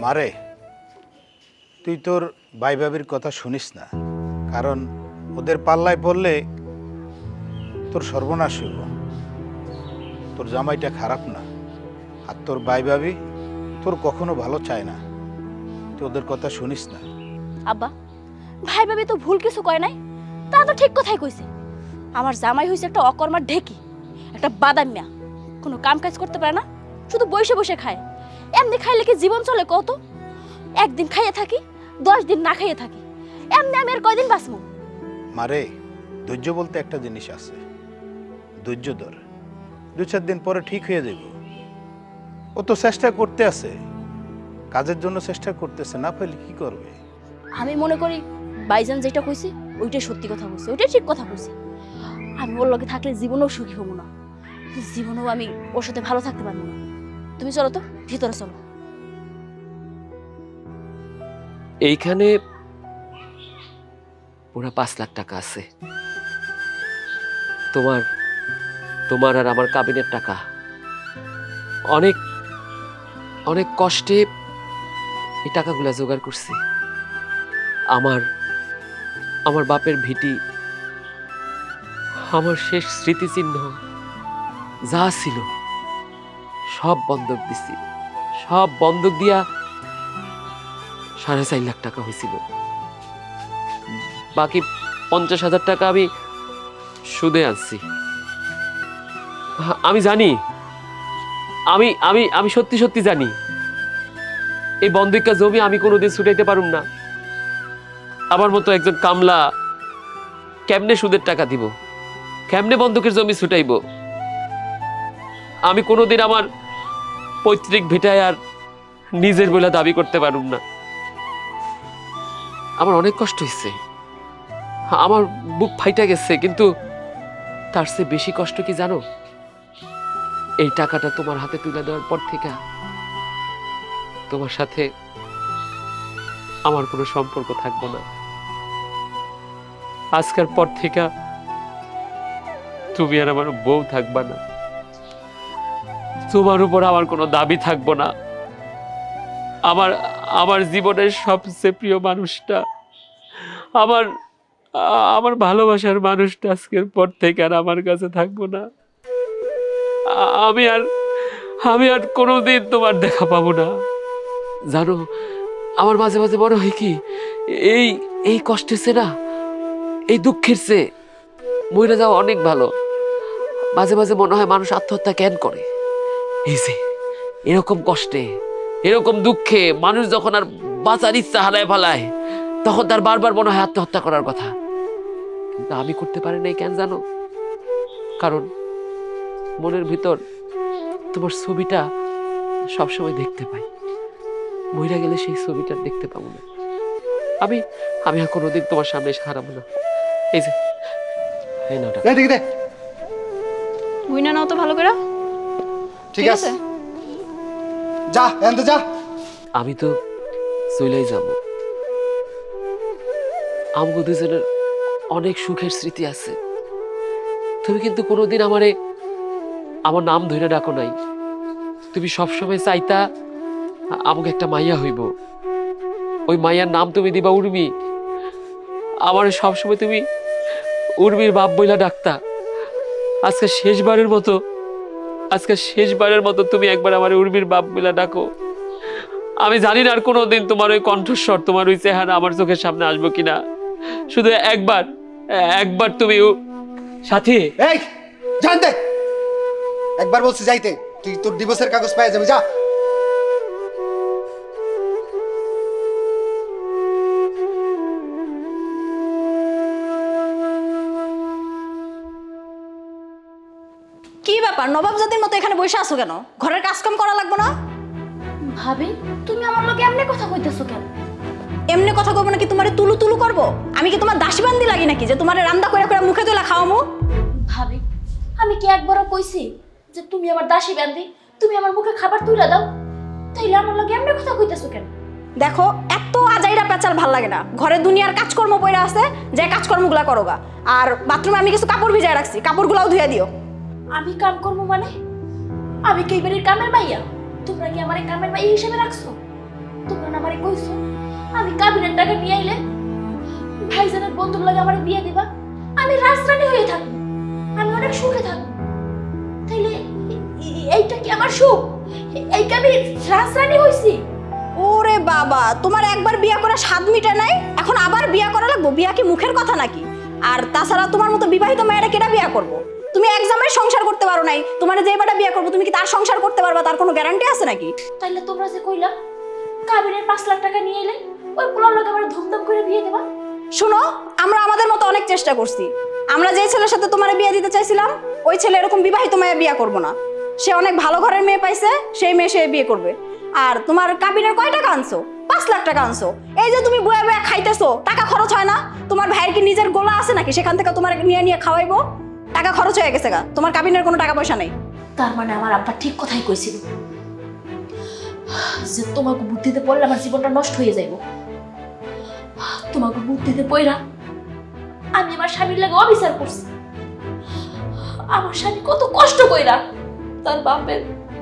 মারে, তুই তোর ভাই ভাবির কথা শুনিস না, কারণ ওদের পাল্লায় পড়লে তোর সর্বনাশ হইব। তোর জামাইটা খারাপ না, আর তোর ভাই ভাবি তোর কখনো ভালো চায় না, তুই ওদের কথা শুনিস না। আব্বা, ভাই ভাবি তো ভুল কিছু কয় নাই, তা তো ঠিক কথাই কইছে। আমার জামাই হইছে একটা অকর্মার ঢেকি, একটা বাদামিয়া, কোনো কাম কাজ করতে পারে না, শুধু বসে বসে খায়। এমনি খাইলে কি জীবন চলে কত? একদিন খাইয়ে থাকি, 10 দিন না খাইয়ে থাকি, এমনি আমি আর কয়দিন বাঁচবো? মারে, ধৈর্য বলতে একটা জিনিস আছে, ধৈর্য ধর, 2-4 দিন পরে ঠিক হয়ে যাব। ও তো চেষ্টা করতে আছে, কাজের জন্য চেষ্টা করতেছে, না পেলে কি করবে? আমি মনে করি বাইজান যেটা কইছে ওইটাই সত্যি কথা কইছে, ওইটাই ঠিক কথা কইছে। আমি ওর লগে থাকলে জীবনেও সুখী হব না, জীবনেও আমি ওর সাথে ভালো থাকতে পারবো না। তুমি চলো তো, ভিতরে চলো। এইখানে পুরা 5 লাখ টাকা আছে, তোমার তোমার আর আমার কাবিনের টাকা। অনেক অনেক কষ্টে এই টাকাগুলা জোগাড় করছি। আমার আমার বাপের ভিটি, আমার শেষ স্মৃতিচিহ্ন যা ছিল সব বন্ধক দিছি, সব বন্ধক দিয়া 4.5 লাখ টাকা হয়েছিল। বাকি 50,000 টাকা আমি সুদে আনছি। আমি জানি, আমি আমি আমি সত্যি সত্যি জানি এই বন্ধকা জমি আমি কোনোদিন ছুটাইতে পারুম না। আমার মতো একজন কামলা কেমনে সুদের টাকা দিব, কেমনে বন্ধকের জমি ছুটাইব? আমি কোনোদিন আমার পৈতৃক ভিটায় আর নিজের বলে দাবি করতে পারুম না। আমার অনেক কষ্ট হয়েছে, আমার বুক ফাইটা গেছে, কিন্তু তার চেয়ে বেশি কষ্ট কি জানো? এই টাকাটা তোমার হাতে তুলে দেওয়ার পর থেকে তোমার সাথে আমার কোনো সম্পর্ক থাকবো না। আজকের পর থেকে তুমি আর আমার বউ থাকবা না, তোমার উপর আমার কোনো দাবি থাকবো না। আমার আমার জীবনের সবচেয়ে প্রিয় মানুষটা, আমার আমার ভালোবাসার মানুষটা আজকের পর থেকে আর আমার কাছে থাকবো না। আমি আর কোনোদিন তোমার দেখা পাবো না। জানো, আমার মাঝে মাঝে মনে হয় কি এই এই কষ্টের চেয়ে না, এই দুঃখের চেয়ে মরে যাওয়া অনেক ভালো। মাঝে মাঝে মনে হয় মানুষ আত্মহত্যা কেন করে? এই যে এরকম কষ্টে, এরকম দুঃখে মানুষ যখন আর বাঁচার ইচ্ছা হারায় ফেলায়, তখন তার বারবার মনে হয় আত্মহত্যা করার কথা। কিন্তু আমি করতে পারি নাই, কেন জানো? কারণ মনের ভিতর তোমার ছবিটা সবসময় দেখতে পাই, মইরা গেলে সেই ছবিটা দেখতে পাবো না। আমি আমি আর কোনোদিন তোমার সামনে এসে হারাবো না। এই যে এই নাও টাকা। দেখি দে। বুইনা নাও তো ভালো করে। ঠিক আছে যা এনতে যা। আমি তো চলেই যাব। আমগো দুজনের অনেক সুখের স্মৃতি আছে। তুমি কিন্তু কোনোদিন আমার নাম ধরে ডাকো নাই। তুমি সবসময় চাইতা আমাকে একটা মাইয়া হইব, ওই মাইয়ার নাম তুমি দিবা উর্মি। আমার সবসময় তুমি উর্মির বাপ বইলা ডাকতা। আজকে শেষবারের মতো তুমি একবার আমার উর্মির বাপ বইলা ডাকো। আমি জানি না আর কোনোদিন তোমার ওই কণ্ঠস্বর, তোমার ওই চেহারা আমার চোখের সামনে আসবো কিনা। শুধু একবার তুমি সাথী। এই জানতে একবার বলছি যাইতে, তুই তোর ডিভোর্সের কাগজ পেয়ে যাবে, যা। কি ব্যাপার নবাব জাতির মতো এখানে বসে আছো কেন? ঘরের কাজকাম করা লাগবে না? ভাবি তুমি আমার লগে এমনি কথা কইতেছো কেন? এমনি কথা কইব নাকি তোমারে তুলু তুলু করব? আমি কি তোমার দাসী বান্দি লাগি নাকি যে তোমারে রান্না করে করে মুখে তুলে খাওয়ামু? ভাবি আমি কি একবারও কইছি যে তুমি আমার দাসী বান্দি, তুমি আমার মুখে খাবার তুইলা দাও? তাইলে আমার লগে এমনি কথা কইতেছো কেন? দেখো এত আজাইরা পেঁচাল ভাল লাগে না। ঘরে দুনিয়ার কাজকর্ম পড়ে আছে, যে কাজকর্মগুলা করোগা। আর বাথরুমে আমি কিছু কাপড় ভিজায় রাখছি, কাপড়গুলাও ধুয়ে দিও। আমি কাম করবো মানে? আমি কি বাড়ির কামের মাইয়া? তোমরা কি আমারে কামের মাইয়া হিসেবে রাখছো? তোমরা না আমারে কইছো আমি কাবিনের টাকা নিয়ে আইলে ভাইজানের বন্ধুর লাগে আমারে বিয়ে দিবা, আমি রাজরানী হয়ে থাকবো, আমি অনেক সুখে থাকবো। তাইলে এইটা কি আমার সুখ? এইটা আমি রাজরানী হইছি? ওরে বাবা, তোমার একবার বিয়া করা স্বাদ মিটে নাই, এখন আবার বিয়া করা লাগবো? বিয়া কি মুখের কথা নাকি? আর তাছাড়া তোমার মতো বিবাহিত মেয়েরা কেটা বিয়া করবো? তুমি এক জামাই সংসার করতে পারো নাই, তোমার যে এবারটা বিয়া করবো তুমি কি তার সংসার করতে পারবা? তার কোনো গ্যারান্টি আছে নাকি? তাইলে তোমরা যে কইলা কাবিনের 5 লাখ টাকা নিয়ে এলে ওই পোলার লগে আমার ধুমধাম করে বিয়ে দেবা। শোনো, আমরা আমাদের মতো অনেক চেষ্টা করছি। আমরা যে ছেলের সাথে তোমার বিয়ে দিতে চাইছিলাম, ওই ছেলে এরকম বিবাহিত মেয়ে বিয়ে করবো না। সে অনেক ভালো ঘরের মেয়ে পাইছে, সেই মেয়ে সে বিয়ে করবে। আর তোমার কাবিনের কয় টাকা আনছো? 5 লাখ টাকা আনছো। এই যে তুমি বয়ে বয়ে খাইতেছো, টাকা খরচ হয় না? তোমার ভাইয়ের কি নিজের গোলা আছে নাকি সেখান থেকে তোমার নিয়ে নিয়ে খাওয়াইবো? টাকা খরচ হয়ে গেছে গা, তোমার কাবিনের কোনো টাকা পয়সা নেই। তার মানে আমার আব্বা ঠিক কথাই কইছিল যে তোমাকে বুদ্ধিতে পড়লে আমার জীবনটা নষ্ট হয়ে যাইব। তোমাকে বুদ্ধিতে পড়া আমি আমার স্বামীর লাগে অবিচার করছি। আমার স্বামী কত কষ্ট কইরা তার বাপের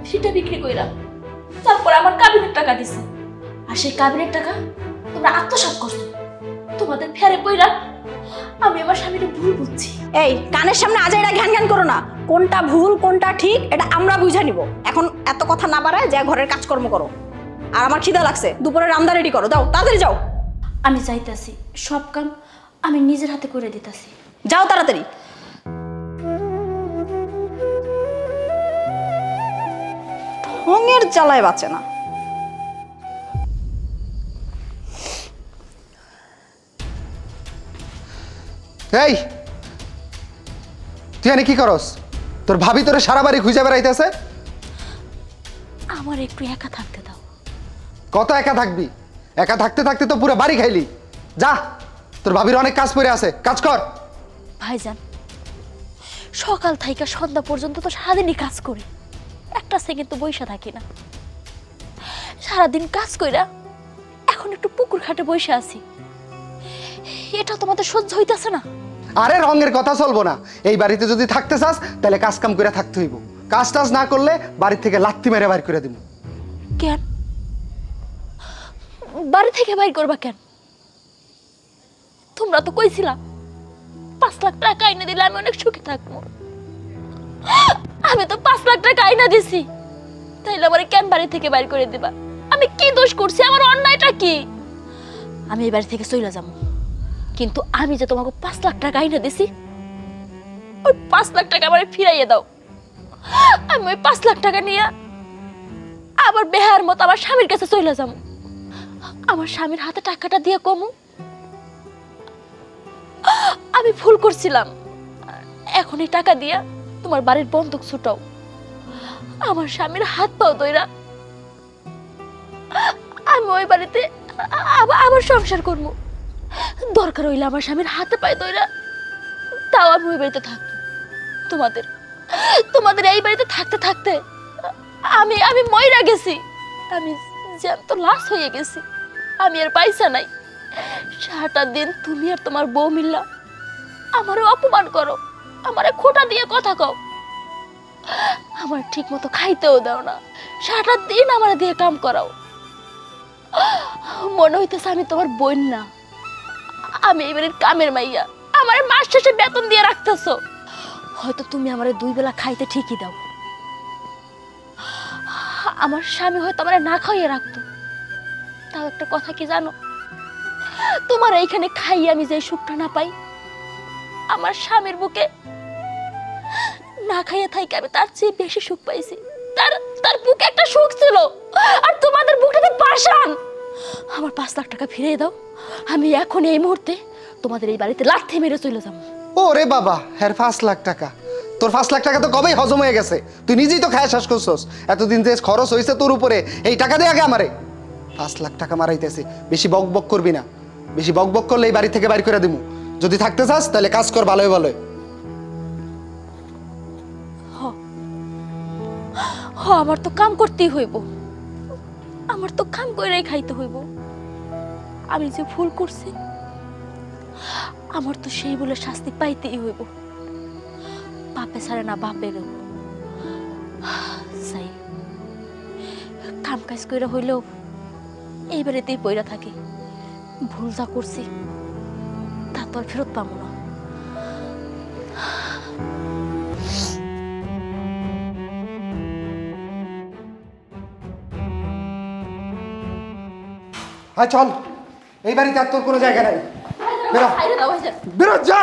সেটা বিক্রি কইরা তারপর আমার কাবিনের টাকা দিছে, আর সেই কাবিনের টাকা তোমরা আত্মসাৎ করছো। তোমাদের ফেরে পড়া আমি আমার স্বামীকে ভুল বুঝছি। এই কানের সামনে আজাইরা ঘ্যান ঘ্যান করো না। কোনটা ভুল কোনটা ঠিক এটা আমরা বুঝে নিব। এখন এত কথা না বাড়ায় যা ঘরের কাজকর্ম করো। আর আমার খিদা লাগছে, দুপুরে রান্না রেডি করো, যাও তাড়াতাড়ি যাও। আমি চাইতাছি সব কাম আমি নিজের হাতে করে দিতাছি। যাও তাড়াতাড়ি। ঢঙের জ্বালায় বাঁচে না। এই তুই এনে কি করস? তোর ভাবি তোরে সারা বাড়ি খুঁজে বেড়াইতেছে। আমার একটু একা থাকতে দাও। কত একা থাকবি? একা থাকতে থাকতে তো পুরো বাড়ি খাইলি। যা, তোর ভাবির অনেক কাজ পড়ে আছে, কাজ কর। ভাইজান সকাল থেকে সন্ধ্যা পর্যন্ত তো সারাদিনই কাজ করি, একটা সেকেন্ড তো বইসা থাকি না। সারাদিন কাজ কইরা এখন একটু পুকুর ঘাটে বসে আছি, এটা তোমাদের সহ্য হইতাছে না? আরে রঙের কথা চলবো না। এই বাড়িতে যদি থাকতে চাস তাহলে কাজ কাম করে থাকতে হইব। কাজ টাজ না করলে বাড়ি থেকে লাত্তি মেরে বাইর করে দিব। কেন বাড়ি থেকে বাইর করবা কেন? তোমরা তো কইছিলা 5 লাখ টাকা আইনা দিলে আমি অনেক সুখে থাকবো। আমি তো 5 লাখ টাকা আইনা দিছি, তাইলে আমারে কেন বাড়ি থেকে বাইর করে দিবা? আমি কি দোষ করছি? আমার অন্যায়টা কি? আমি এই বাড়ি থেকে চলে যাবো, কিন্তু আমি যে তোমাকে 5 লাখ টাকা আইনা দিছি ওই 5 লাখ টাকা আমারে ফিরাইয়ে দাও। আমি ওই 5 লাখ টাকা নিয়ে আবার বেহার মতো আমার স্বামীর কাছে চলে যাবো। আমার স্বামীর হাতে টাকাটা দিয়ে কমু। আমি ভুল করছিলাম, এখন এই টাকা দিয়া তোমার বাড়ির বন্ধক ছুটাও। আমার স্বামীর হাত পাও দইরা আমি ওই বাড়িতে আবার সংসার করবো। দরকার হইলে আমার স্বামীর হাতে পায়ে ধইরা তাও আমি ওই বাড়িতে থাকবো। তোমাদের এই বাড়িতে থাকতে থাকতে আমি মইরা গেছি, আমি জ্যান্ত লাশ হয়ে গেছি, আমি আর পয়সা নাই। সারাটা দিন তুমি আর তোমার বউ মিল্লা আমারে অপমান করো, আমারে খোঁটা দিয়ে কথা কও, আমার ঠিক মতো খাইতেও দাও না, সারাটা দিন আমার দিয়ে কাম করাও। মনে হইতেছে আমি তোমার বোন না, আমি এবারের কামের মাইয়া। আমার মাস শেষে বেতন দিয়ে রাখতেছো, হয়তো তুমি আমারে 2 বেলা খাইতে ঠিকই দাও, আমার স্বামী হয়তো আমারে না খাইয়ে রাখতো। তাও একটা কথা কি জানো, তোমার এইখানে খাইয়ে আমি যে সুখটা না পাই, আমার স্বামীর বুকে না খাইয়ে থাকি আমি তার চেয়ে বেশি সুখ পাইছি। তার বুকে একটা সুখ ছিল, আর তোমাদের বুকটাতে পাষাণ। আমার 5 লাখ টাকা ফিরিয়ে দাও, আমি এখন এই মুহূর্তে তোমাদের এই বাড়িতে লাথি মেরে চলে যাবো। ওরে বাবা, হ্যাঁ 5 লাখ টাকা? তোর 5 লাখ টাকা তো কবেই হজম হয়ে গেছে, তুই নিজেই তো খায় শেষ করছস। এতদিন যে খরচ হয়েছে তোর উপরে, এই টাকা দিয়ে আগে আমারে 5 লাখ টাকা মারাইতেছে। বেশি বক বক করবি না, বেশি বক বক করলে এই বাড়ি থেকে বাইর করে দিমু। যদি থাকতে চাস তাহলে কাজ কর ভালোই ভালোই। আমার তো কাম করতেই হইব, আমার তো কাম কইরাই খাইতে হইব। আমি যে ভুল করছি আমার তো সেই বলে শাস্তি পাইতেই হইব। বাপে ছাড়ে না বাপেরও চাই, কাম কাজ কইরা হইলেও এই বাড়িতেই পইরা থাকি। ভুল যা করছি তা তো আর ফেরত পাবো না। হ্যাঁ চল, এই বাড়িতে আর তোর কোনো জায়গা নাই। বেরো বেরো, যা।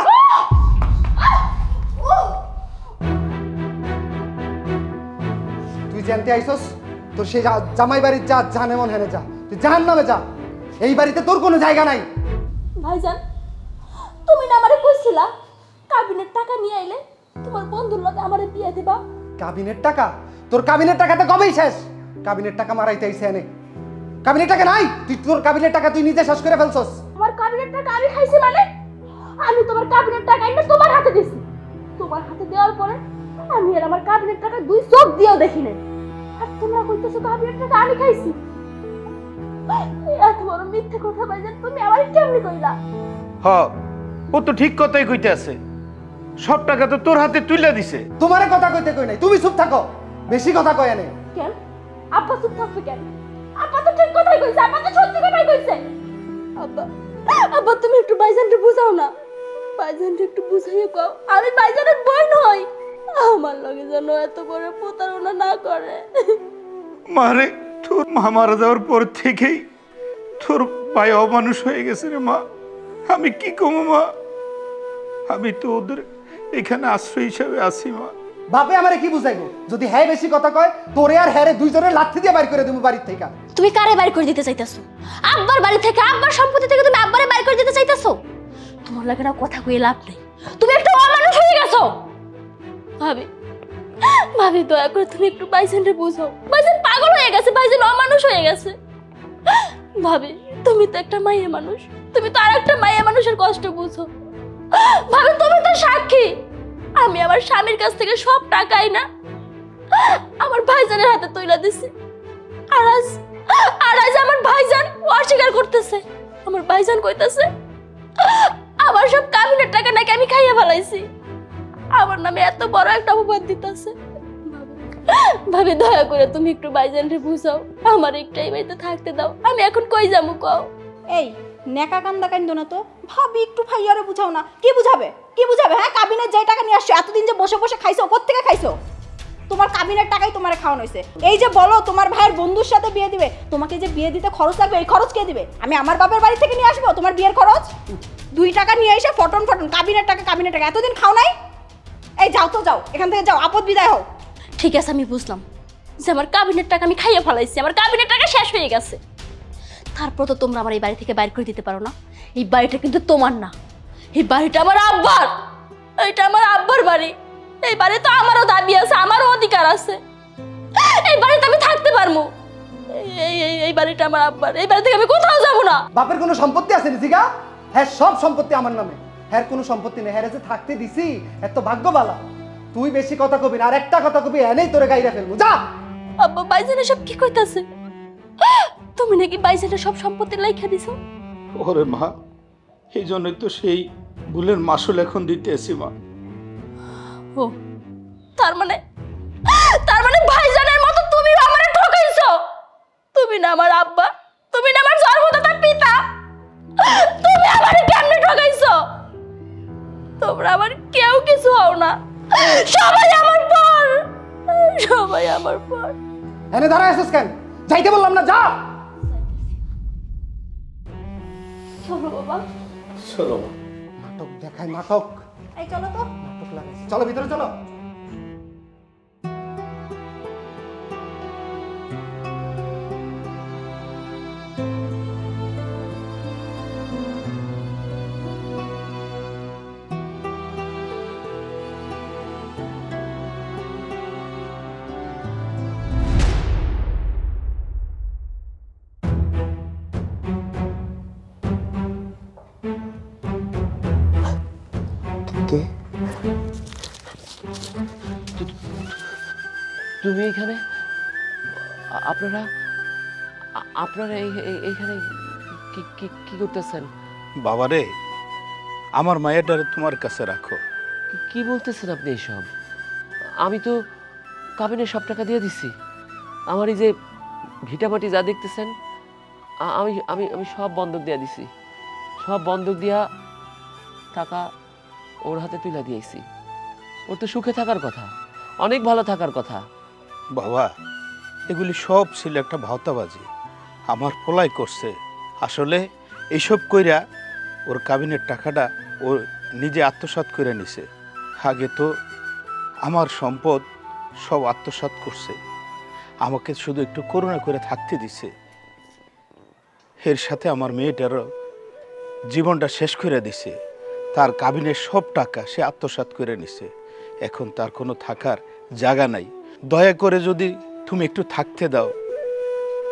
তুই জানতে আইসস, তোর সেই জামাই বাড়ির যা, জানে মন হেনে যা, তুই জাহান্নামে যা। এই বাড়িতে তোর কোনো জায়গা নাই। ভাইজান, তুমি না আমারে কইছিলা কাবিনের টাকা নিয়ে আইলে তোমার বন্ধুর লগে আমারে বিয়ে দিবা। কাবিনের টাকা? তোর কাবিনের টাকা তো কবেই শেষ। কাবিনের টাকা মারাইতে আইছে এনে। কাবিনের টাকা নাই, তুই তোর কাবিনের টাকা তুই নিজে শেষ করে ফেলছস। আমার কাবিনের টাকা আমি খাইছি মানে? আমি তোমার কাবিনের টাকা এনে তোমার হাতে দিছি, তোমার হাতে দেওয়ার পরে আমি আর আমার কাবিনের টাকা 2 চোখ দিয়েও দেখি নাই, আর তোমরা কইতেছো কাবিনের টাকা আমি খাইছি। এত বড় মিথ্যে কথা ভাইজান তুমি আমারে কেমনে কইলা? হ, ও তো ঠিক কথাই কইতে আছে, সব টাকা তো তোর হাতে তুইলা দিছে। তোমারে কথা কইতে কই নাই, তুমি চুপ থাকো, বেশি কথা কয় এনে। কেন আব্বা চুপ থাকবে কেন? আব্বা তো ঠিক কথাই কইছে, আব্বা তো সত্যি কথাই কইছে। আব্বা, আব্বা তুমি একটু ভাইজানকে বুঝাও না, ভাইজানকে একটু বুঝাইয়ে কও আমি ভাইজানের বোন হই, আমার লগে যেন এত বড় প্রতারণা না করে। মারে, তোর মা মারা যাওয়ার পর থেকেই তোর ভাই অমানুষ হয়ে গেছে রে মা। আমি কি কমু মা, আমি তো ওদের এখানে আশ্রয় হিসাবে আছি মা। বাপে আমারে কি বুঝাইবো? যদি হ্যাঁ বেশি কথা কয়, তোরে আর হ্যারে দুইজনের লাথি দিয়ে বাইর করে দেবো বাড়ির থেকে। তুমি কারে বাইর করে দিতে চাইতাছো? আব্বার বাড়ি থেকে, আব্বার সম্পত্তি থেকে তুমি আব্বারে বাইর করে দিতে চাইতাছো? তোমার লাগে না কথা কইয়ে লাভ নেই, তুমি একটা অমানুষ হয়ে গেছো। ভাবি, ভাবি দয়া করে তুমি একটু ভাইজানরে বুঝাও, ভাইজান পাগল হয়ে গেছে, ভাইজান অমানুষ হয়ে গেছে। ভাবি তুমি তো একটা মাইয়া মানুষ, তুমি তো আরেকটা মাইয়া মানুষের কষ্ট বুঝো। ভাবি তুমি তো সাক্ষী, আমি আমার স্বামীর কাছ থেকে সব টাকাই না আমার ভাইজানের হাতে তুইলা দিছি, আর আজ আমার ভাইজান অস্বীকার করতেছে। আমার ভাইজান কইতাছে আমার সব কাবিনের টাকা নাকি আমি খাইয়া ফেলাইছি, আমার নামে এত বড় একটা অপবাদ দিতেছে। ভাবি দয়া করে তুমি একটু ভাইজানরে বুঝাও, আমার একটাই বাড়িতে থাকতে দাও, আমি এখন কই যাবো কও? এই নেকা কান্দা কান্দো না তো, ভাবি একটু ভাইয়ারে বুঝাও না। কি বুঝাবে, কি বুঝাবে? হ্যাঁ, কাবিনের যে টাকা নিয়ে আসছো, এতদিন যে বসে বসে খাইছো, কোত্থেকে খাইছো? তোমার কাবিনের টাকাই তোমারে খাওয়ানো হয়েছে। এই যে বলো তোমার ভাইয়ের বন্ধুর সাথে বিয়ে দিবে, তোমাকে যে বিয়ে দিতে খরচ লাগবে, এই খরচ কে দিবে? আমি আমার বাবার বাড়ি থেকে নিয়ে আসবো তোমার বিয়ের খরচ? 2 টাকা নিয়ে এসে ফটন ফটন কাবিনের টাকা, কাবিনের টাকা। এতদিন খাও নাই? এই যাও তো যাও, এখান থেকে যাও, আপদ বিদায় হও। ঠিক আছে আমি বুঝলাম যে আমার কাবিনের টাকা আমি খাইয়া ফেলাইছি, আমার কাবিনের টাকা শেষ হয়ে গেছে। তারপর তো তোমরা আমার এই বাড়ি থেকে বাইর করে দিতে পারো না। এই বাড়িটা কিন্তু তোমার না, এই বাড়িটা আমার আব্বার, এটা আমার আব্বার বাড়ি। এই বাড়িতে আমারও দাবি আছে, আমারও অধিকার আছে, এই বাড়িতে আমি থাকতে পারবো। এই বাড়িটা আমার আব্বার, এই বাড়ি থেকে আমি কোথাও যাব না। বাপের কোনো সম্পত্তি আছে নিজিকা? হ্যাঁ, সব সম্পত্তি আমার নামে। হ্যাঁ, কোনো সম্পত্তি নেই। হ্যাঁ, যে থাকতে দিছি এত ভাগ্যবালা। তুই বেশি কথা কবি না, আর একটা কথা কবি এনেই তোরে গাইরা ফেলবো। যা। আব্বা, বাইজানে সব কি কইতাছে? তুমি নাকি বাইজানে সব সম্পত্তি লাইখা দিছো? ওরে মা, এই জন্যই তো সেই ভুলের মাসুল এখন দিতে আসি মা। ও, তার মানে ভাইজানের মতো তুমি আমারে ঠকাইছো। তুমি না আমার আব্বা, তুমি না আমার জন্মদাতা পিতা, তুমি আমারে কেমনে ঠকাইছো? তোমরা আমার কেউ কিছু হও না, সবাই আমার পর, সবাই আমার পর। এনে দাঁড়ায় আছিস কেন? যাইতে বললাম না, যা। চলো বাবা, চলো। নাটক দেখায়, নাটক। এই চলো তো। নাটক লাগাইছে। চলো ভিতরে চলো। কে? তুমি এখানে? আপনারা আপনারা এইখানে কি করতেছেন? বাবারে, আমার মায়েরটারে তোমার কাছে রাখো। কি বলতেছেন আপনি এইসব? আমি তো কাবিনের সব টাকা দিয়ে দিছি। আমার এই যে ভিটামাটি যা দেখতেছেন, আমি আমি আমি সব বন্ধক দিয়ে দিছি। সব বন্ধক দিয়া টাকা ওর হাতে তুলে দিয়েছি। ওর তো সুখে থাকার কথা, অনেক ভালো থাকার কথা। বাবা, এগুলি সব ছিল একটা ভাওতাবাজি। আমার পোলাই করছে। আসলে এইসব কইরা ওর কাবিনের টাকাটা ও নিজে আত্মসাৎ করে নিছে। আগে তো আমার সম্পদ সব আত্মসাৎ করছে, আমাকে শুধু একটু করুণা করে থাকতে দিছে। এর সাথে আমার মেয়েটারও জীবনটা শেষ করে দিছে। তার কাবিনের সব টাকা সে আত্মসাৎ করে নিছে। এখন তার কোনো থাকার জায়গা নাই। দয়া করে যদি তুমি একটু থাকতে দাও,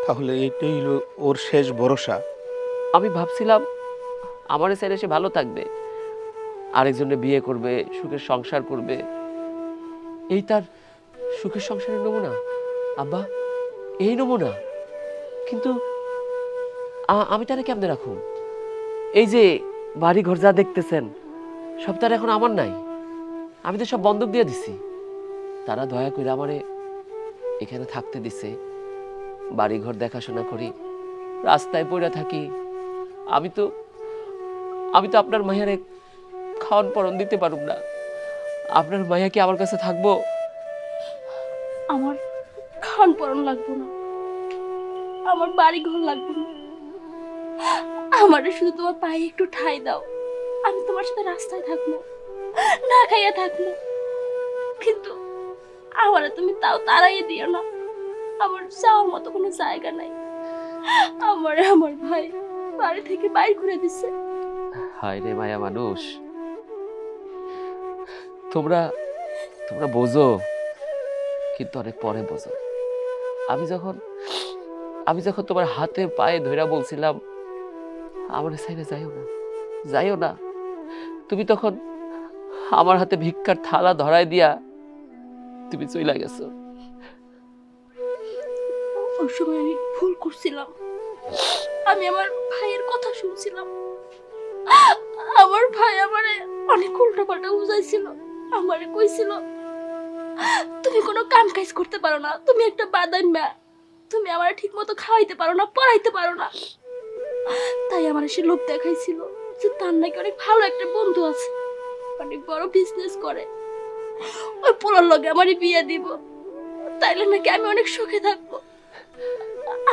তাহলে এটাই হলো ওর শেষ ভরসা। আমি ভাবছিলাম আমার ছেলে সে ভালো থাকবে, আরেকজনে বিয়ে করবে, সুখের সংসার করবে। এই তার সুখের সংসারের নমুনা আব্বা, এই নমুনা। কিন্তু আমি তারে কেমনে রাখুন? এই যে বাড়ি ঘর যা দেখতেছেন সব তার এখন আমার নাই। আমি তো সব বন্ধক দিয়ে দিছি। তারা দয়া করে আমারে এখানে থাকতে দিছে, বাড়ি ঘর দেখাশোনা করি, রাস্তায় পড়ে থাকি। আমি তো আপনার মাইয়ারে খাওয়ান পরন দিতে পারুম না। আপনার মাইয়া কি আমার কাছে থাকবো? আমার খান পরন লাগবো না, আমার বাড়ি ঘর লাগবো না, আমার শুধু তোমার পায়ে একটু ঠাই দাও। আমি তোমার সাথে রাস্তায় থাকবো, না খাইয়া থাকবো, কিন্তু আমার তুমি তাও তাড়াইয়ে দিও না। আমার যাওয়ার মতো কোনো জায়গা নাই। আমার ভাই বাড়ি থেকে বাইর করে দিছে। হায় রে মায়া মানুষ, তোমরা বোঝো, কিন্তু অনেক পরে বোঝো। আমি যখন তোমার হাতে পায়ে ধইরা বলছিলাম আমার সাইডে যাইও না, তুমি তখন আমার হাতে ভিক্ষার থালা ধরায় দিয়া তুমি চইলা গেছো। ওই সময় আমি ভুল করছিলাম। আমি আমার ভাইয়ের কথা শুনছিলাম। আমার ভাই আমারে অনেক উল্টাপাল্টা বুঝাইছিল। আমারে কইছিল তুমি কোনো কাম কাজ করতে পারো না, তুমি একটা বাদাইমা, তুমি আমারে ঠিক মতো খাওয়াইতে পারো না, পড়াইতে পারো না। তাই আমার সে লোভ দেখাইছিল যে তার নাকি অনেক ভালো একটা বন্ধু আছে, অনেক বড় বিজনেস করে, ওই পোলার লগে আমারই বিয়ে দিব, তাইলে নাকি আমি অনেক সুখে থাকবো।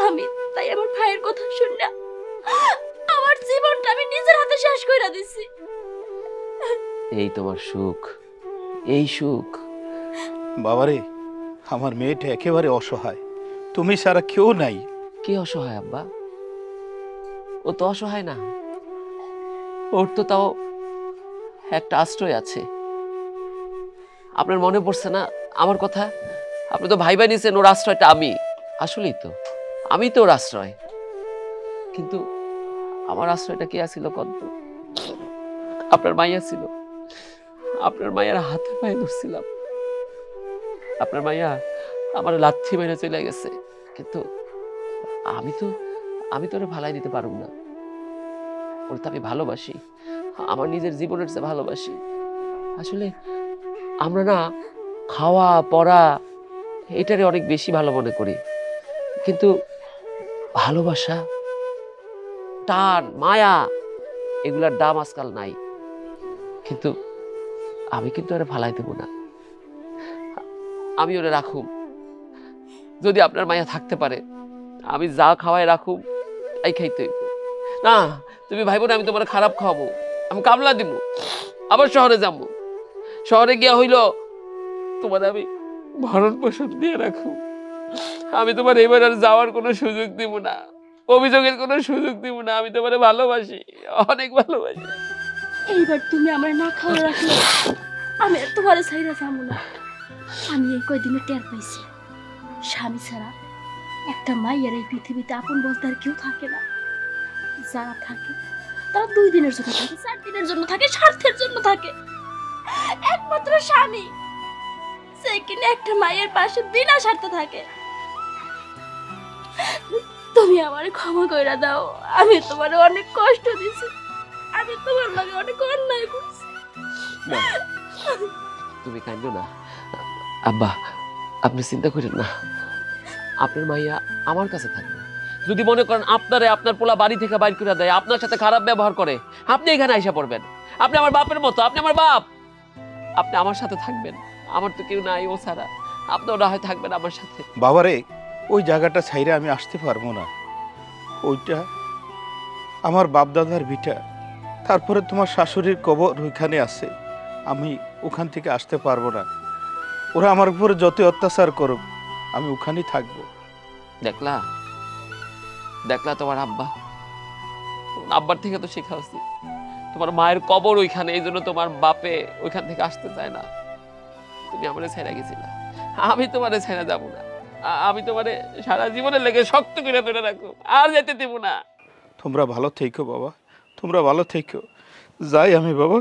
আমি তাই আমার ভাইয়ের কথা শুনে আমার জীবনটা আমি নিজের হাতে শেষ করে দিছি। এই তোমার সুখ, এই সুখ? বাবারে, আমার মেয়েটা একেবারে অসহায়, তুমি ছাড়া কেউ নাই। কে অসহায় আব্বা? ও তো অসহায় না, ওর তো তাও একটা আশ্রয় আছে। আপনার মনে পড়ছে না আমার কথা? আপনি তো ভাই নিছেন ওর আশ্রয়টা আমি। আসলেই তো আমি তোর আশ্রয়, কিন্তু আমার আশ্রয়টা কে আছিল কত? আপনার মাইয়া ছিল। আপনার মাইয়ার হাতে পায়ে ধরছিলাম। আপনার মাইয়া আমার লাথি মেরে চলে গেছে, কিন্তু আমি তো ওরে ভালাই দিতে পারব না। ওর তো আমি ভালোবাসি, আমার নিজের জীবনের চেয়ে ভালোবাসি। আসলে আমরা না খাওয়া পড়া এটারে অনেক বেশি ভালো মনে করি, কিন্তু ভালোবাসা, টান, মায়া এগুলার দাম আজকাল নাই। কিন্তু আমি কিন্তু ওরে ফালাই দেব না, আমি ওরে রাখুম। যদি আপনার মায়া থাকতে পারে, আমি যা খাওয়াই রাখুম তাই খাইতে হইব। না তুমি ভাইব না আমি তোমার খারাপ খাওয়াবো, আমি কামলা দিব, আবার শহরে যাবো। শহরে গিয়া হইল তোমার আমি ভরণ পোষণ দিয়ে রাখুম। আমি তোমার এবার আর যাওয়ার কোনো সুযোগ দিব না, অভিযোগের কোনো সুযোগ দিব না। আমি তোমার ভালোবাসি, অনেক ভালোবাসি। এইবার তুমি আমার না খাওয়া রাখলে আমি আর তোমার ছাইরা যাবো না। আমি এই কয়দিনে টের পাইছি, স্বামী ছাড়া একটা মাইয়ের এই পৃথিবীতে আপন বলতে আর কেউ থাকে না। যারা থাকে তারা 2 দিনের জন্য থাকে, 4 দিনের জন্য থাকে, স্বার্থের জন্য থাকে। একমাত্র স্বামী সে কিনা একটা মায়ের পাশে বিনা স্বার্থে থাকে। তুমি আমার ক্ষমা কইরা দাও, আমি তোমার অনেক কষ্ট দিছি, আমি তোমার লাগে অনেক অন্যায় করছি। তুমি কাঁদো না আব্বা, আপনি চিন্তা করেন না। আপনার মাইয়া আমার কাছে থাকবে। যদি মনে করেন আপনার পোলা বাড়ি থেকে বাইর করে দেয়, আপনার সাথে খারাপ ব্যবহার করে, আপনি এখানে আইসা পড়বেন। আপনি আমার বাপের মতো, আপনি আমার বাপ, আপনি আমার সাথে থাকবেন। আমার তো কেউ নাই ও ছাড়া, আপনি ওরা হয় থাকবেন আমার সাথে। বাবারে, ওই জায়গাটা ছাইরে আমি আসতে পারবো না। ওইটা আমার বাপদাদার ভিটা, তারপরে তোমার শাশুড়ির কবর ওইখানে আছে। আমি ওখান থেকে আসতে পারবো না। ওরা আমার উপরে যত অত্যাচার করুক, আমি ওখানেই থাকবো। দেখলা তোমার আব্বার থেকে তো শেখা উচিত। তোমার মায়ের কবর ওইখানে, এই জন্য তোমার বাপে ওইখান থেকে আসতে চায় না। তুমি আমারে ছেড়ে গেছিলা, আমি তোমারে ছেড়ে যাবো না। আমি তোমারে সারা জীবনের লেগে শক্ত করে ধরে রাখবো, আর যেতে দেব না। তোমরা ভালো থেকো বাবা, তোমরা ভালো থেকো। যাই আমি বাবা।